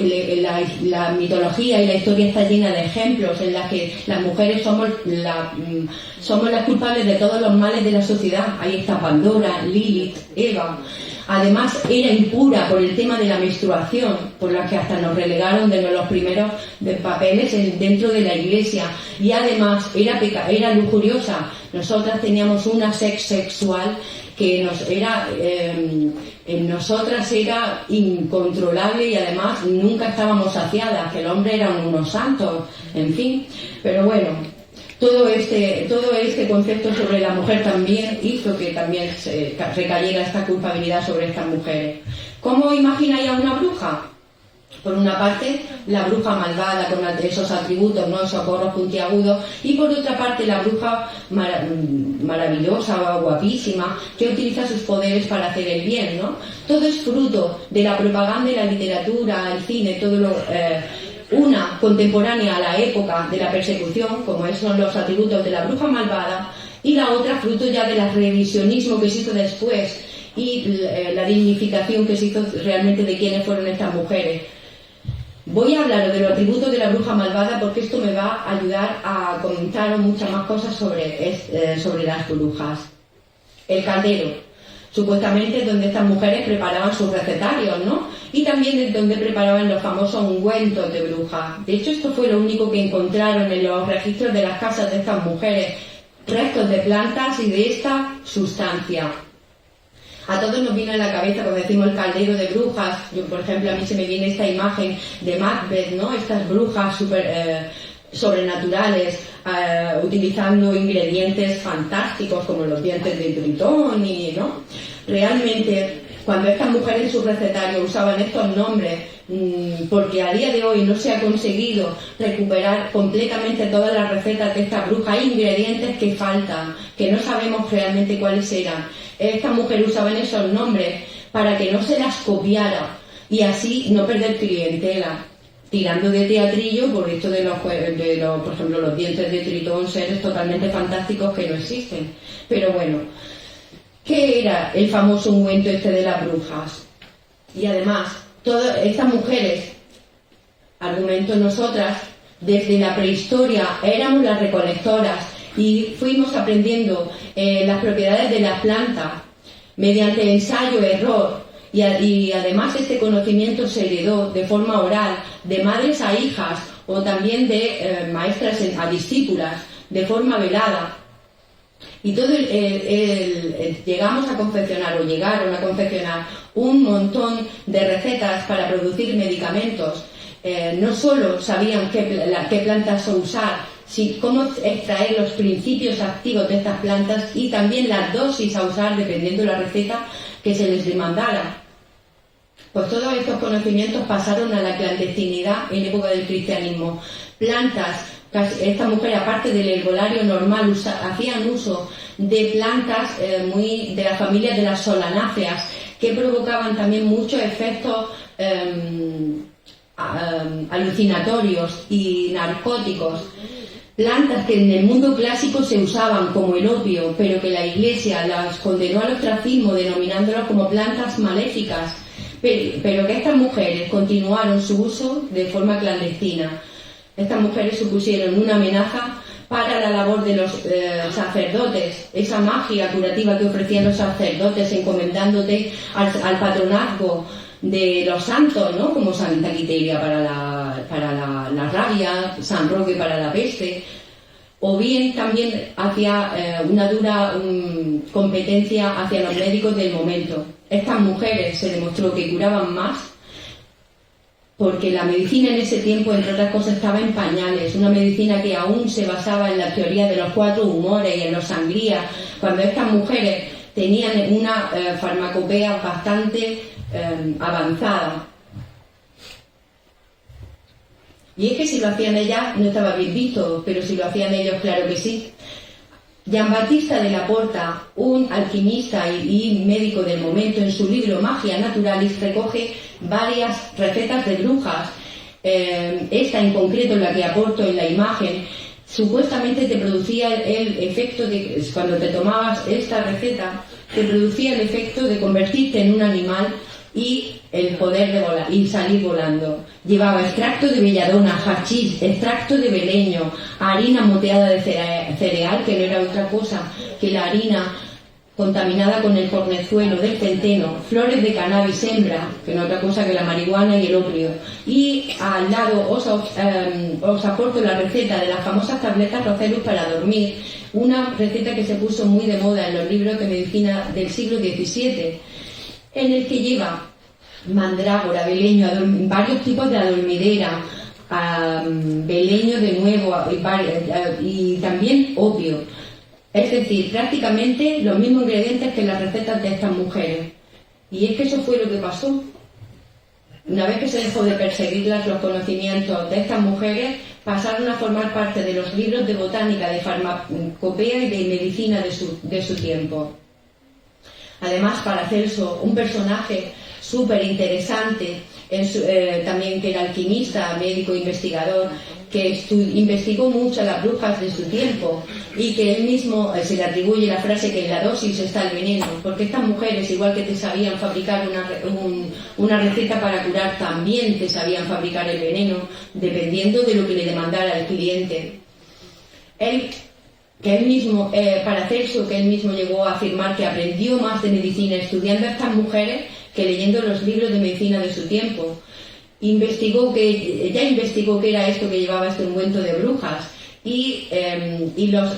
La mitología y la historia está llena de ejemplos en las que las mujeres somos las culpables de todos los males de la sociedad. Ahí está Pandora, Lilith, Eva. Además era impura por el tema de la menstruación, por la que hasta nos relegaron de los primeros papeles dentro de la Iglesia. Y además era lujuriosa. Nosotras teníamos una sexual que en nosotras era incontrolable y además nunca estábamos saciadas, que el hombre era unos santos, en fin. Pero bueno, todo este concepto sobre la mujer también hizo que también recayera esta culpabilidad sobre estas mujeres. ¿Cómo imagináis a una bruja? Por una parte, la bruja malvada con esos atributos, ¿no? Esos gorros puntiagudos, y por otra parte, la bruja maravillosa, guapísima, que utiliza sus poderes para hacer el bien, ¿no? Todo es fruto de la propaganda y la literatura, el cine, todo lo... una contemporánea a la época de la persecución, como son los atributos de la bruja malvada, y la otra fruto ya del revisionismo que se hizo después y la dignificación que se hizo realmente de quiénes fueron estas mujeres. Voy a hablar de los atributos de la bruja malvada porque esto me va a ayudar a comentaros muchas más cosas sobre las brujas. El caldero, supuestamente es donde estas mujeres preparaban sus recetarios, ¿no? Y también es donde preparaban los famosos ungüentos de bruja. De hecho, esto fue lo único que encontraron en los registros de las casas de estas mujeres, restos de plantas y de esta sustancia. A todos nos viene a la cabeza cuando decimos el caldero de brujas. Yo, por ejemplo, a mí se me viene esta imagen de Macbeth, ¿no? Estas brujas sobrenaturales, utilizando ingredientes fantásticos como los dientes de Tritón, ¿no? Realmente, cuando estas mujeres en su recetario usaban estos nombres, porque a día de hoy no se ha conseguido recuperar completamente todas las recetas de esta bruja, hay ingredientes que faltan, que no sabemos realmente cuáles eran. Estas mujeres usaban esos nombres para que no se las copiara y así no perder clientela, tirando de teatrillo por esto de los, por ejemplo, los dientes de Tritón, seres totalmente fantásticos que no existen. Pero bueno, ¿qué era el famoso ungüento este de las brujas? Y además, todas estas mujeres, argumento nosotras, desde la prehistoria éramos las recolectoras y fuimos aprendiendo las propiedades de las plantas mediante ensayo-error y además este conocimiento se heredó de forma oral de madres a hijas o también de maestras a discípulas de forma velada. Y todo llegamos a confeccionar o llegaron a confeccionar un montón de recetas para producir medicamentos. No solo sabían qué plantas usar, cómo extraer los principios activos de estas plantas y también las dosis a usar dependiendo de la receta que se les demandara. Pues todos estos conocimientos pasaron a la clandestinidad en época del cristianismo. Plantas, esta mujer aparte del herbolario normal hacían uso de plantas muy de la familia de las solanáceas que provocaban también muchos efectos alucinatorios y narcóticos. Plantas que en el mundo clásico se usaban como el opio, pero que la Iglesia las condenó al ostracismo denominándolas como plantas maléficas, pero que estas mujeres continuaron su uso de forma clandestina. Estas mujeres supusieron una amenaza para la labor de los sacerdotes, esa magia curativa que ofrecían los sacerdotes encomendándote al patronazgo de los santos, ¿no? Como Santa Quiteria para la rabia, San Roque para la peste, o bien también hacia una dura competencia hacia los médicos del momento. Estas mujeres se demostró que curaban más porque la medicina en ese tiempo, entre otras cosas, estaba en pañales, una medicina que aún se basaba en la teoría de los 4 humores y en los sangrías, cuando estas mujeres tenían una farmacopea bastante avanzada. Y es que si lo hacían ellas no estaba bien visto, pero si lo hacían ellos, claro que sí. Jean-Baptiste de la Porta, un alquimista y médico del momento, en su libro Magia Naturalis recoge varias recetas de brujas. Esta en concreto, la que aporto en la imagen, supuestamente te producía el efecto de, cuando te tomabas esta receta, te producía el efecto de convertirte en un animal y el poder de volar y salir volando. Llevaba extracto de belladona, hachís, extracto de beleño, harina moteada de cereal, que no era otra cosa que la harina contaminada con el cornezuelo del centeno, flores de cannabis hembra, que no es otra cosa que la marihuana y el opio. Y al lado os aporto la receta de las famosas tabletas Rocelus para dormir, una receta que se puso muy de moda en los libros de medicina del siglo XVII, en el que lleva mandrágora, beleño, varios tipos de adormidera, beleño de nuevo y también opio. Es decir, prácticamente los mismos ingredientes que las recetas de estas mujeres. Y es que eso fue lo que pasó. Una vez que se dejó de perseguirlas, los conocimientos de estas mujeres pasaron a formar parte de los libros de botánica, de farmacopea y de medicina de su tiempo. Además, Paracelso, un personaje súper interesante, también que era alquimista, médico, investigador, que investigó mucho a las brujas de su tiempo y que él mismo se le atribuye la frase que en la dosis está el veneno, porque estas mujeres, igual que te sabían fabricar una receta para curar, también te sabían fabricar el veneno, dependiendo de lo que le demandara el cliente. Paracelso, que él mismo llegó a afirmar que aprendió más de medicina estudiando a estas mujeres que leyendo los libros de medicina de su tiempo. Investigó qué era esto que llevaba este ungüento de brujas y los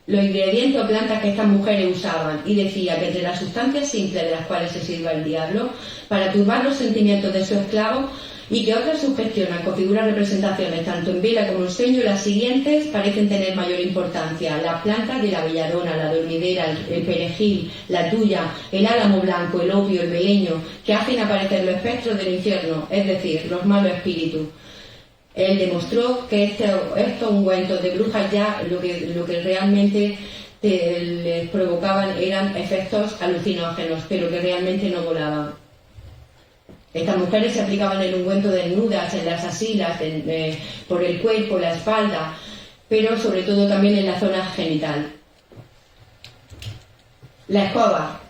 ingredientes o plantas que estas mujeres usaban, y decía que entre las sustancias simples de las cuales se sirva el diablo para turbar los sentimientos de su esclavo, y que otras sugestionan con figuras representaciones tanto en vela como en sueño, las siguientes parecen tener mayor importancia: las plantas de la belladona, la dormidera, el perejil, la tuya, el álamo blanco, el opio, el beleño, que hacen aparecer los espectros del infierno, es decir, los malos espíritus. Él demostró que estos ungüentos de brujas ya lo que realmente les provocaban eran efectos alucinógenos, pero que realmente no volaban. Estas mujeres se aplicaban el ungüento desnudas en las axilas, por el cuerpo, la espalda, pero sobre todo también en la zona genital. La escoba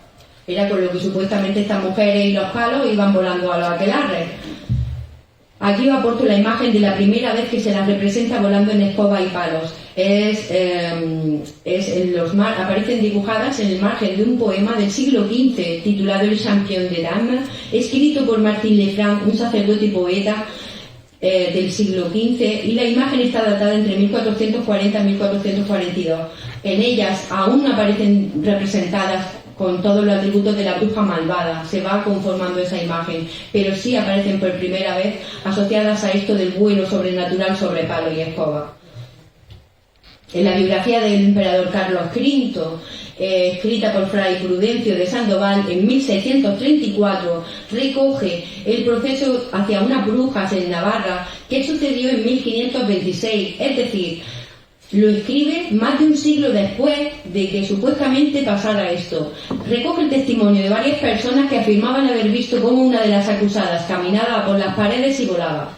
era con lo que supuestamente estas mujeres y los palos iban volando a los aquelarres. Aquí os aporto la imagen de la primera vez que se las representa volando en escoba y palos. Aparecen dibujadas en el margen de un poema del siglo XV titulado El Champion de Dames, escrito por Martin Lefranc, un sacerdote y poeta del siglo XV, y la imagen está datada entre 1440 y 1442. En ellas aún aparecen representadas con todos los atributos de la bruja malvada, se va conformando esa imagen, pero sí aparecen por primera vez asociadas a esto del vuelo sobrenatural sobre palo y escoba. En la biografía del emperador Carlos V, escrita por Fray Prudencio de Sandoval en 1634, recoge el proceso hacia unas brujas en Navarra que sucedió en 1526, es decir, lo escribe más de un siglo después de que supuestamente pasara esto. Recoge el testimonio de varias personas que afirmaban haber visto cómo una de las acusadas caminaba por las paredes y volaba.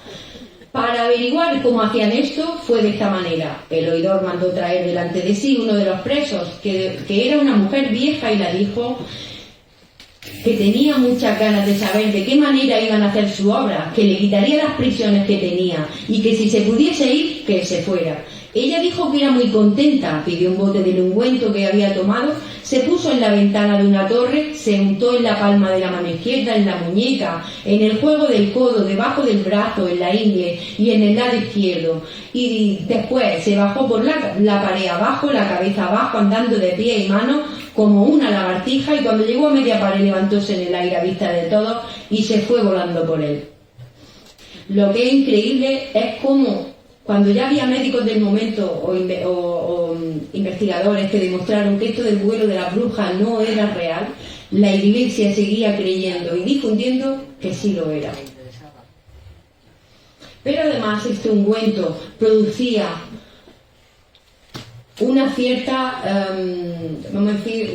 Para averiguar cómo hacían esto fue de esta manera. El oidor mandó traer delante de sí uno de los presos, que era una mujer vieja, y la dijo que tenía muchas ganas de saber de qué manera iban a hacer su obra, que le quitaría las prisiones que tenía y que si se pudiese ir, que se fuera. Ella dijo que era muy contenta, pidió un bote del ungüento que había tomado, se puso en la ventana de una torre, se untó en la palma de la mano izquierda, en la muñeca, en el juego del codo, debajo del brazo, en la ingle y en el lado izquierdo. Y después se bajó por la pared abajo, la cabeza abajo, andando de pie y mano como una lagartija, y cuando llegó a media pared levantóse en el aire a vista de todos y se fue volando por él. Lo que es increíble es cómo, cuando ya había médicos del momento o investigadores que demostraron que esto del vuelo de la bruja no era real, la Iglesia seguía creyendo y difundiendo que sí lo era. Pero además este ungüento producía una cierta, vamos a decir,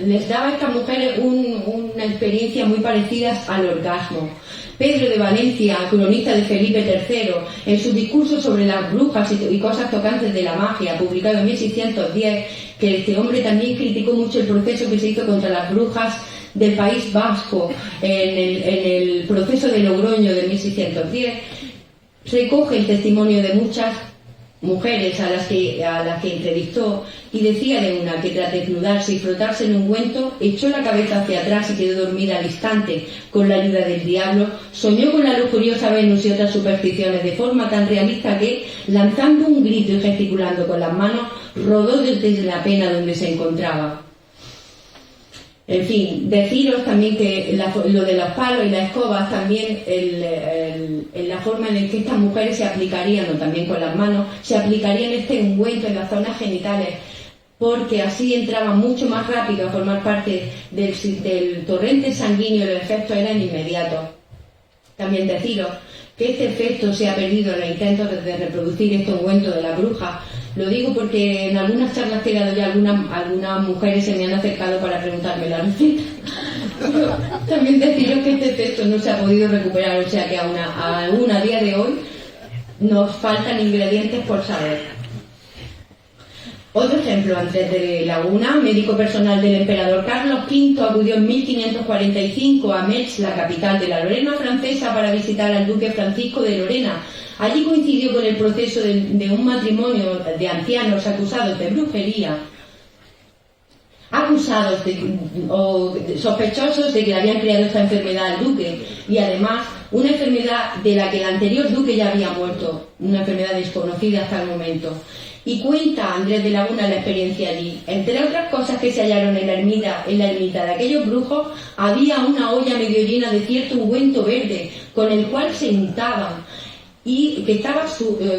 les daba a estas mujeres una experiencia muy parecida al orgasmo. Pedro de Valencia, cronista de Felipe III, en su discurso sobre las brujas y cosas tocantes de la magia, publicado en 1610, que este hombre también criticó mucho el proceso que se hizo contra las brujas del País Vasco en el proceso de Logroño de 1610, recoge el testimonio de muchas mujeres a las que entrevistó, y decía de una que tras desnudarse y frotarse en un ungüento echó la cabeza hacia atrás y quedó dormida al instante con la ayuda del diablo, soñó con la lujuriosa Venus y otras supersticiones de forma tan realista que, lanzando un grito y gesticulando con las manos, rodó desde la pena donde se encontraba. En fin, deciros también que lo de los palos y las escobas, también en la forma en que estas mujeres se aplicarían, o también con las manos, se aplicarían este ungüento en las zonas genitales, porque así entraba mucho más rápido a formar parte del torrente sanguíneo y los efectos eran inmediatos. También deciros que este efecto se ha perdido en los intentos de reproducir este ungüento de la bruja. Lo digo porque en algunas charlas que he dado ya algunas mujeres se me han acercado para preguntarme la receta. También deciros que este efecto no se ha podido recuperar, o sea que aún a día de hoy nos faltan ingredientes por saber. Otro ejemplo, antes de Laguna, médico personal del emperador Carlos V, acudió en 1545 a Metz, la capital de la Lorena francesa, para visitar al duque Francisco de Lorena. Allí coincidió con el proceso de un matrimonio de ancianos acusados de brujería, o sospechosos de que le habían creado esta enfermedad al duque, y además una enfermedad de la que el anterior duque ya había muerto, una enfermedad desconocida hasta el momento. Y cuenta Andrés de Laguna la experiencia allí. Entre otras cosas que se hallaron en la ermita de aquellos brujos, había una olla medio llena de cierto ungüento verde, con el cual se untaban, y que estaba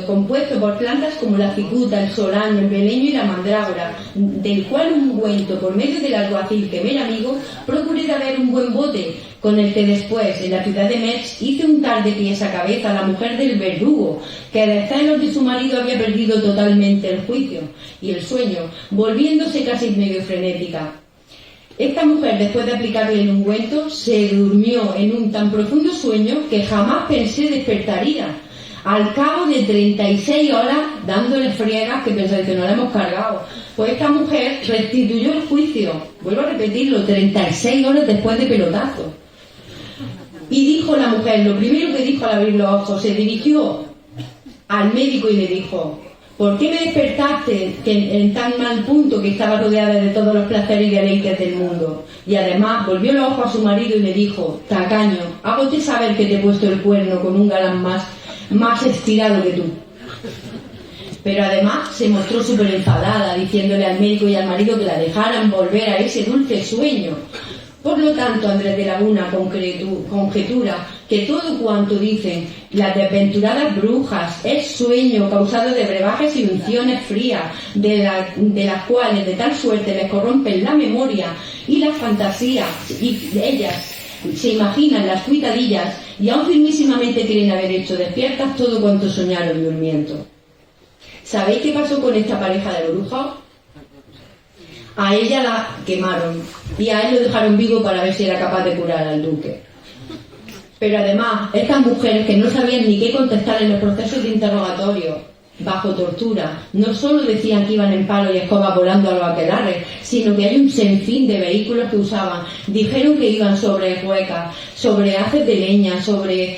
compuesto por plantas como la cicuta, el solano, el beleño y la mandrágora, del cual un ungüento, por medio del alguacil que me era amigo, procuré de haber un buen bote, con el que después, en la ciudad de Metz, hice untar de pies a cabeza a la mujer del verdugo, que de celos de su marido había perdido totalmente el juicio y el sueño, volviéndose casi medio frenética. Esta mujer, después de aplicarle el ungüento, se durmió en un tan profundo sueño que jamás pensé despertaría. Al cabo de 36 horas, dándole friegas, que pensáis que no la hemos cargado, pues esta mujer restituyó el juicio, vuelvo a repetirlo, 36 horas después de pelotazo. Y dijo la mujer, lo primero que dijo al abrir los ojos, se dirigió al médico y le dijo: ¿por qué me despertaste en tan mal punto que estaba rodeada de todos los placeres y deleites del mundo? Y además volvió los ojos a su marido y le dijo: tacaño, hágote saber que te he puesto el cuerno con un galán más estirado que tú. Pero además se mostró súper enfadada, diciéndole al médico y al marido que la dejaran volver a ese dulce sueño. Por lo tanto, Andrés de Laguna conjetura que todo cuanto dicen las desventuradas brujas es sueño causado de brebajes y unciones frías, de las cuales de tal suerte les corrompen la memoria y la fantasía, y ellas se imaginan las cuitadillas y aún firmísimamente quieren haber hecho despiertas todo cuanto soñaron durmiendo. ¿Sabéis qué pasó con esta pareja de brujos? A ella la quemaron y a él lo dejaron vivo para ver si era capaz de curar al duque. Pero además, estas mujeres que no sabían ni qué contestar en los procesos de interrogatorio, bajo tortura, no solo decían que iban en palo y escoba volando a los aquelarres, sino que hay un sinfín de vehículos que usaban. Dijeron que iban sobre huecas, sobre haces de leña, sobre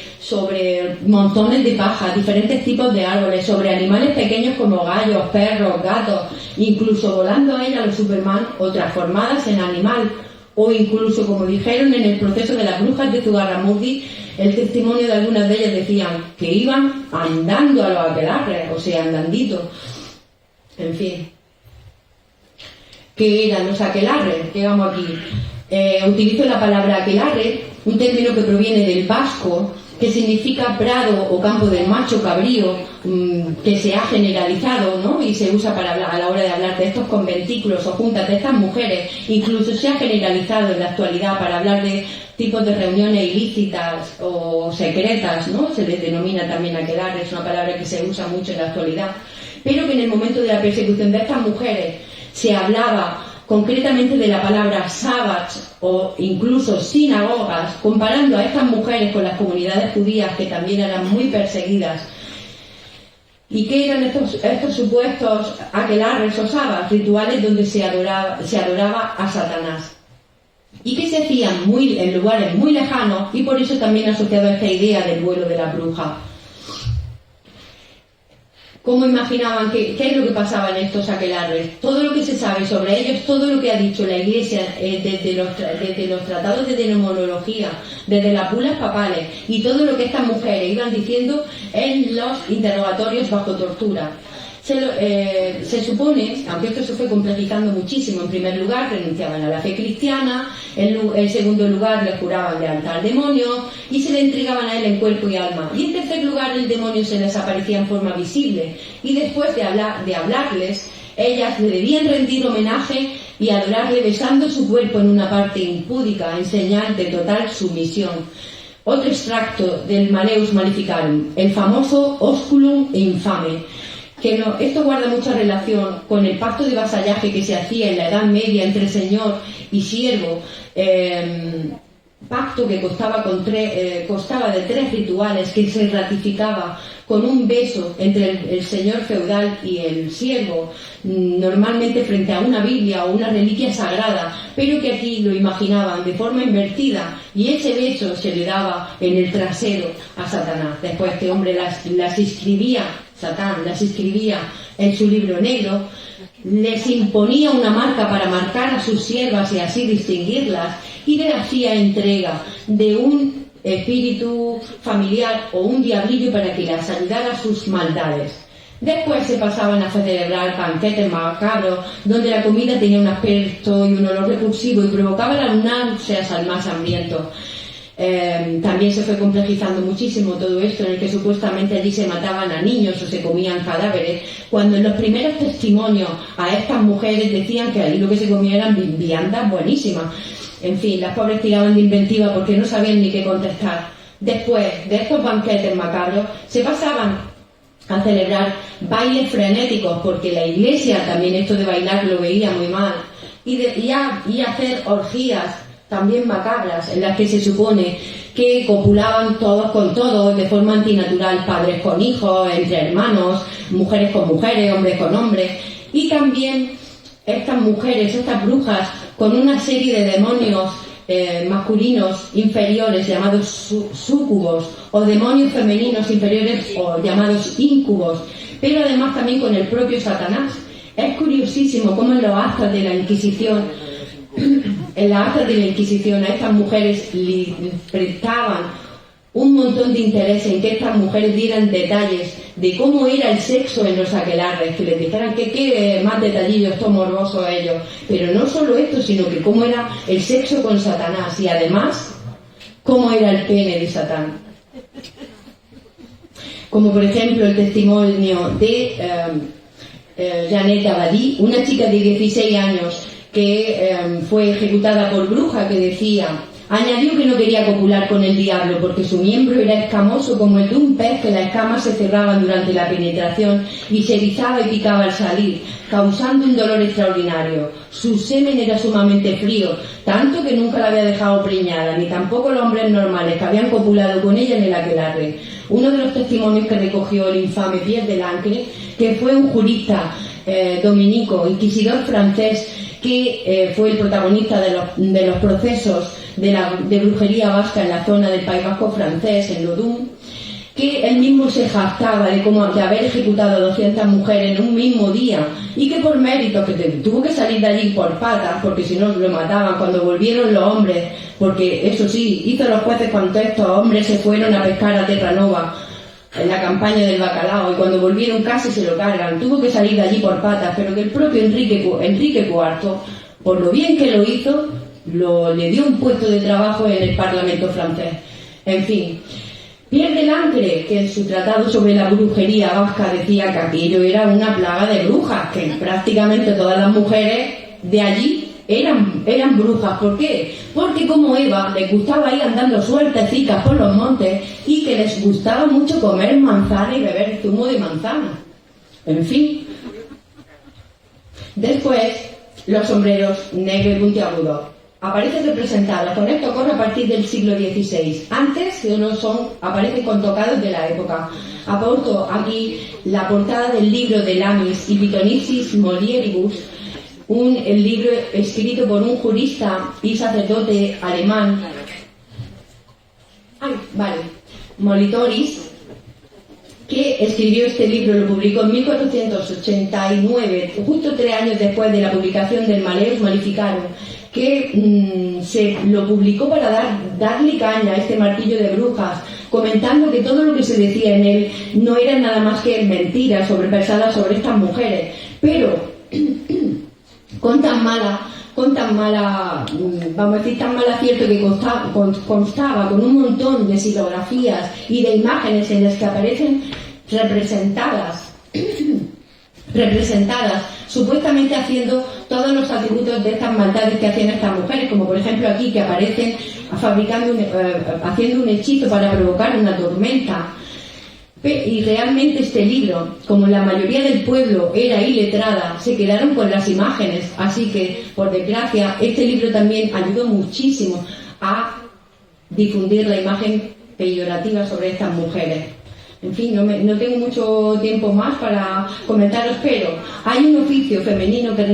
montones de paja, diferentes tipos de árboles, sobre animales pequeños como gallos, perros, gatos, incluso volando a ella los Superman o transformadas en animal, o incluso, como dijeron en el proceso de las brujas de Zugarramurdi, el testimonio de algunas de ellas decían que iban andando a los aquelarres, o sea, andandito. En fin. ¿Qué eran los aquelarres? Llegamos aquí. Utilizo la palabra aquelarre, un término que proviene del vasco, que significa prado o campo del macho cabrío, que se ha generalizado, ¿no? Y se usa para hablar, a la hora de hablar de estos conventículos o juntas de estas mujeres. Incluso se ha generalizado en la actualidad para hablar de tipos de reuniones ilícitas o secretas, ¿no? Se les denomina también aquelarre, es una palabra que se usa mucho en la actualidad, pero que en el momento de la persecución de estas mujeres se hablaba concretamente de la palabra sabbath o incluso sinagogas, comparando a estas mujeres con las comunidades judías que también eran muy perseguidas. ¿Y qué eran estos supuestos aquelarres o sabbath? Rituales donde se adoraba a Satanás, y que se hacían en lugares muy lejanos, y por eso también asociado a esta idea del vuelo de la bruja. cómo imaginaban qué es lo que pasaba en estos aquelarres. Todo lo que se sabe sobre ellos, todo lo que ha dicho la Iglesia desde los tratados de demonología, desde las bulas papales y todo lo que estas mujeres iban diciendo en los interrogatorios bajo tortura. Se supone, aunque esto se fue complejizando muchísimo, en primer lugar renunciaban a la fe cristiana, en segundo lugar le juraban lealtad al demonio y se le entregaban a él en cuerpo y alma, y en tercer lugar el demonio se les aparecía en forma visible, y después de hablarles, ellas le debían rendir homenaje y adorarle besando su cuerpo en una parte impúdica en señal de total sumisión. Otro extracto del Maleus Maleficarum, el famoso Osculum infame. Esto guarda mucha relación con el pacto de vasallaje que se hacía en la Edad Media entre señor y siervo, pacto que constaba de 3 rituales que se ratificaba con un beso entre el señor feudal y el siervo, normalmente frente a una Biblia o una reliquia sagrada, pero que aquí lo imaginaban de forma invertida, y ese beso se le daba en el trasero a Satanás. Después este hombre las inscribía, Satán las inscribía en su libro negro, les imponía una marca para marcar a sus siervas y así distinguirlas, y le hacía entrega de un espíritu familiar o un diablillo para que las ayudara a sus maldades. Después se pasaban a celebrar banquetes macabros, donde la comida tenía un aspecto y un olor repulsivo y provocaba las náuseas al más hambriento. También se fue complejizando muchísimo todo esto, en el que supuestamente allí se mataban a niños o se comían cadáveres, cuando en los primeros testimonios a estas mujeres decían que allí lo que se comía eran viandas buenísimas. En fin, las pobres tiraban de inventiva porque no sabían ni qué contestar. Después de estos banquetes macabros se pasaban a celebrar bailes frenéticos, porque la Iglesia también esto de bailar lo veía muy mal, y a hacer orgías también macabras, en las que se supone que copulaban todos con todos de forma antinatural, padres con hijos, entre hermanos, mujeres con mujeres, hombres con hombres, y también estas mujeres, estas brujas, con una serie de demonios masculinos inferiores llamados súcubos, o demonios femeninos inferiores o llamados íncubos, pero además también con el propio Satanás. Es curiosísimo cómo en los actos de la Inquisición a estas mujeres les prestaban un montón de interés en que estas mujeres dieran detalles de cómo era el sexo en los aquelarres, que les dijeran que más detallillos, esto morboso ellos, pero no solo esto, sino que cómo era el sexo con Satanás, y además cómo era el pene de Satán. Como por ejemplo el testimonio de Janet Abadí, una chica de 16 años que fue ejecutada por bruja, que decía: añadió que no quería copular con el diablo porque su miembro era escamoso como el de un pez, que las escamas se cerraban durante la penetración y se erizaba y picaba al salir, causando un dolor extraordinario. Su semen era sumamente frío, tanto que nunca la había dejado preñada, ni tampoco los hombres normales que habían copulado con ella en el aquelarre. Uno de los testimonios que recogió el infame Pierre de Lancre, que fue un jurista dominico, inquisidor francés, que fue el protagonista de los procesos de brujería vasca en la zona del País Vasco francés, en Lodum, que él mismo se jactaba de haber ejecutado a 200 mujeres en un mismo día, y que por mérito que tuvo que salir de allí por patas, porque si no lo mataban cuando volvieron los hombres, porque eso sí, hizo los jueces cuando estos hombres se fueron a pescar a Terranova en la campaña del bacalao, y cuando volvieron casi se lo cargan. Tuvo que salir de allí por patas, pero que el propio Enrique IV, por lo bien que lo hizo, le dio un puesto de trabajo en el Parlamento francés. En fin, Pierre de Lancre, que en su tratado sobre la brujería vasca decía que aquello era una plaga de brujas, que prácticamente todas las mujeres de allí eran brujas. ¿Por qué? Porque como Eva les gustaba ir andando sueltecicas por los montes, y que les gustaba mucho comer manzana y beber zumo de manzana. En fin. Después, los sombreros negro y puntiagudos aparecen representados. Con esto ocurre a partir del siglo XVI. Antes, que no aparecen con tocados de la época. Aporto aquí la portada del libro de Lamis y Pitonixis Molieribus, el libro escrito por un jurista y sacerdote alemán, Molitoris, que escribió este libro, lo publicó en 1489, justo 3 años después de la publicación del Malleus Maleficarum, que se lo publicó para darle caña a este martillo de brujas, comentando que todo lo que se decía en él no era nada más que mentiras sobrepensadas sobre estas mujeres, pero con tan mala, vamos a decir, tan mal acierto que constaba con un montón de silografías y de imágenes en las que aparecen representadas supuestamente haciendo todos los atributos de estas maldades que hacían estas mujeres, como por ejemplo aquí que aparecen haciendo un hechizo para provocar una tormenta. Y realmente este libro, como la mayoría del pueblo era iletrada, se quedaron con las imágenes, así que por desgracia este libro también ayudó muchísimo a difundir la imagen peyorativa sobre estas mujeres. En fin, no tengo mucho tiempo más para comentaros, pero hay un oficio femenino que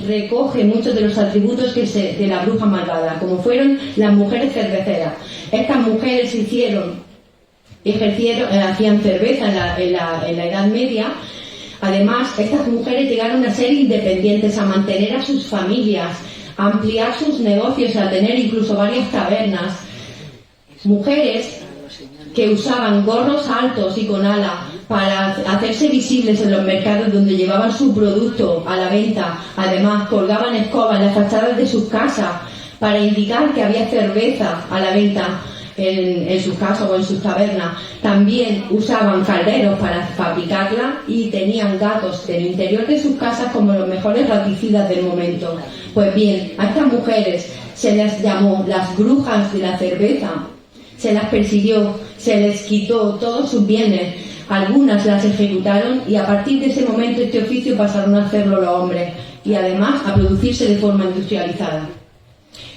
recoge muchos de los atributos de la bruja malvada, como fueron las mujeres cerveceras. Estas mujeres hacían cerveza en la Edad Media. Además, estas mujeres llegaron a ser independientes, a mantener a sus familias, a ampliar sus negocios, a tener incluso varias tabernas. Mujeres que usaban gorros altos y con ala para hacerse visibles en los mercados donde llevaban su producto a la venta. Además, colgaban escobas en las fachadas de sus casas para indicar que había cerveza a la venta en sus casas o en sus tabernas. También usaban calderos para fabricarla y tenían gatos del interior de sus casas como los mejores raticidas del momento. Pues bien, a estas mujeres se les llamó las brujas de la cerveza. Se las persiguió, se les quitó todos sus bienes, algunas las ejecutaron y a partir de ese momento este oficio pasaron a hacerlo los hombres y además a producirse de forma industrializada.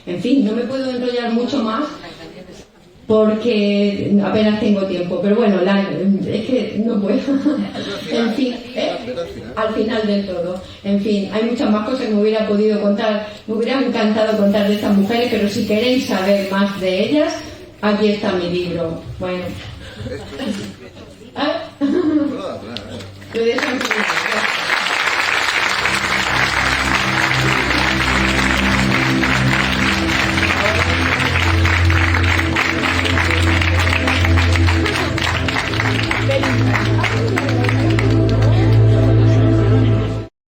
En fin, no me puedo enrollar mucho más porque apenas tengo tiempo, pero bueno, es que no puedo. En fin, al final del todo. En fin, hay muchas más cosas que me hubiera podido contar, me hubiera encantado contar de estas mujeres, pero si queréis saber más de ellas, aquí está mi libro. Bueno. ¿Eh?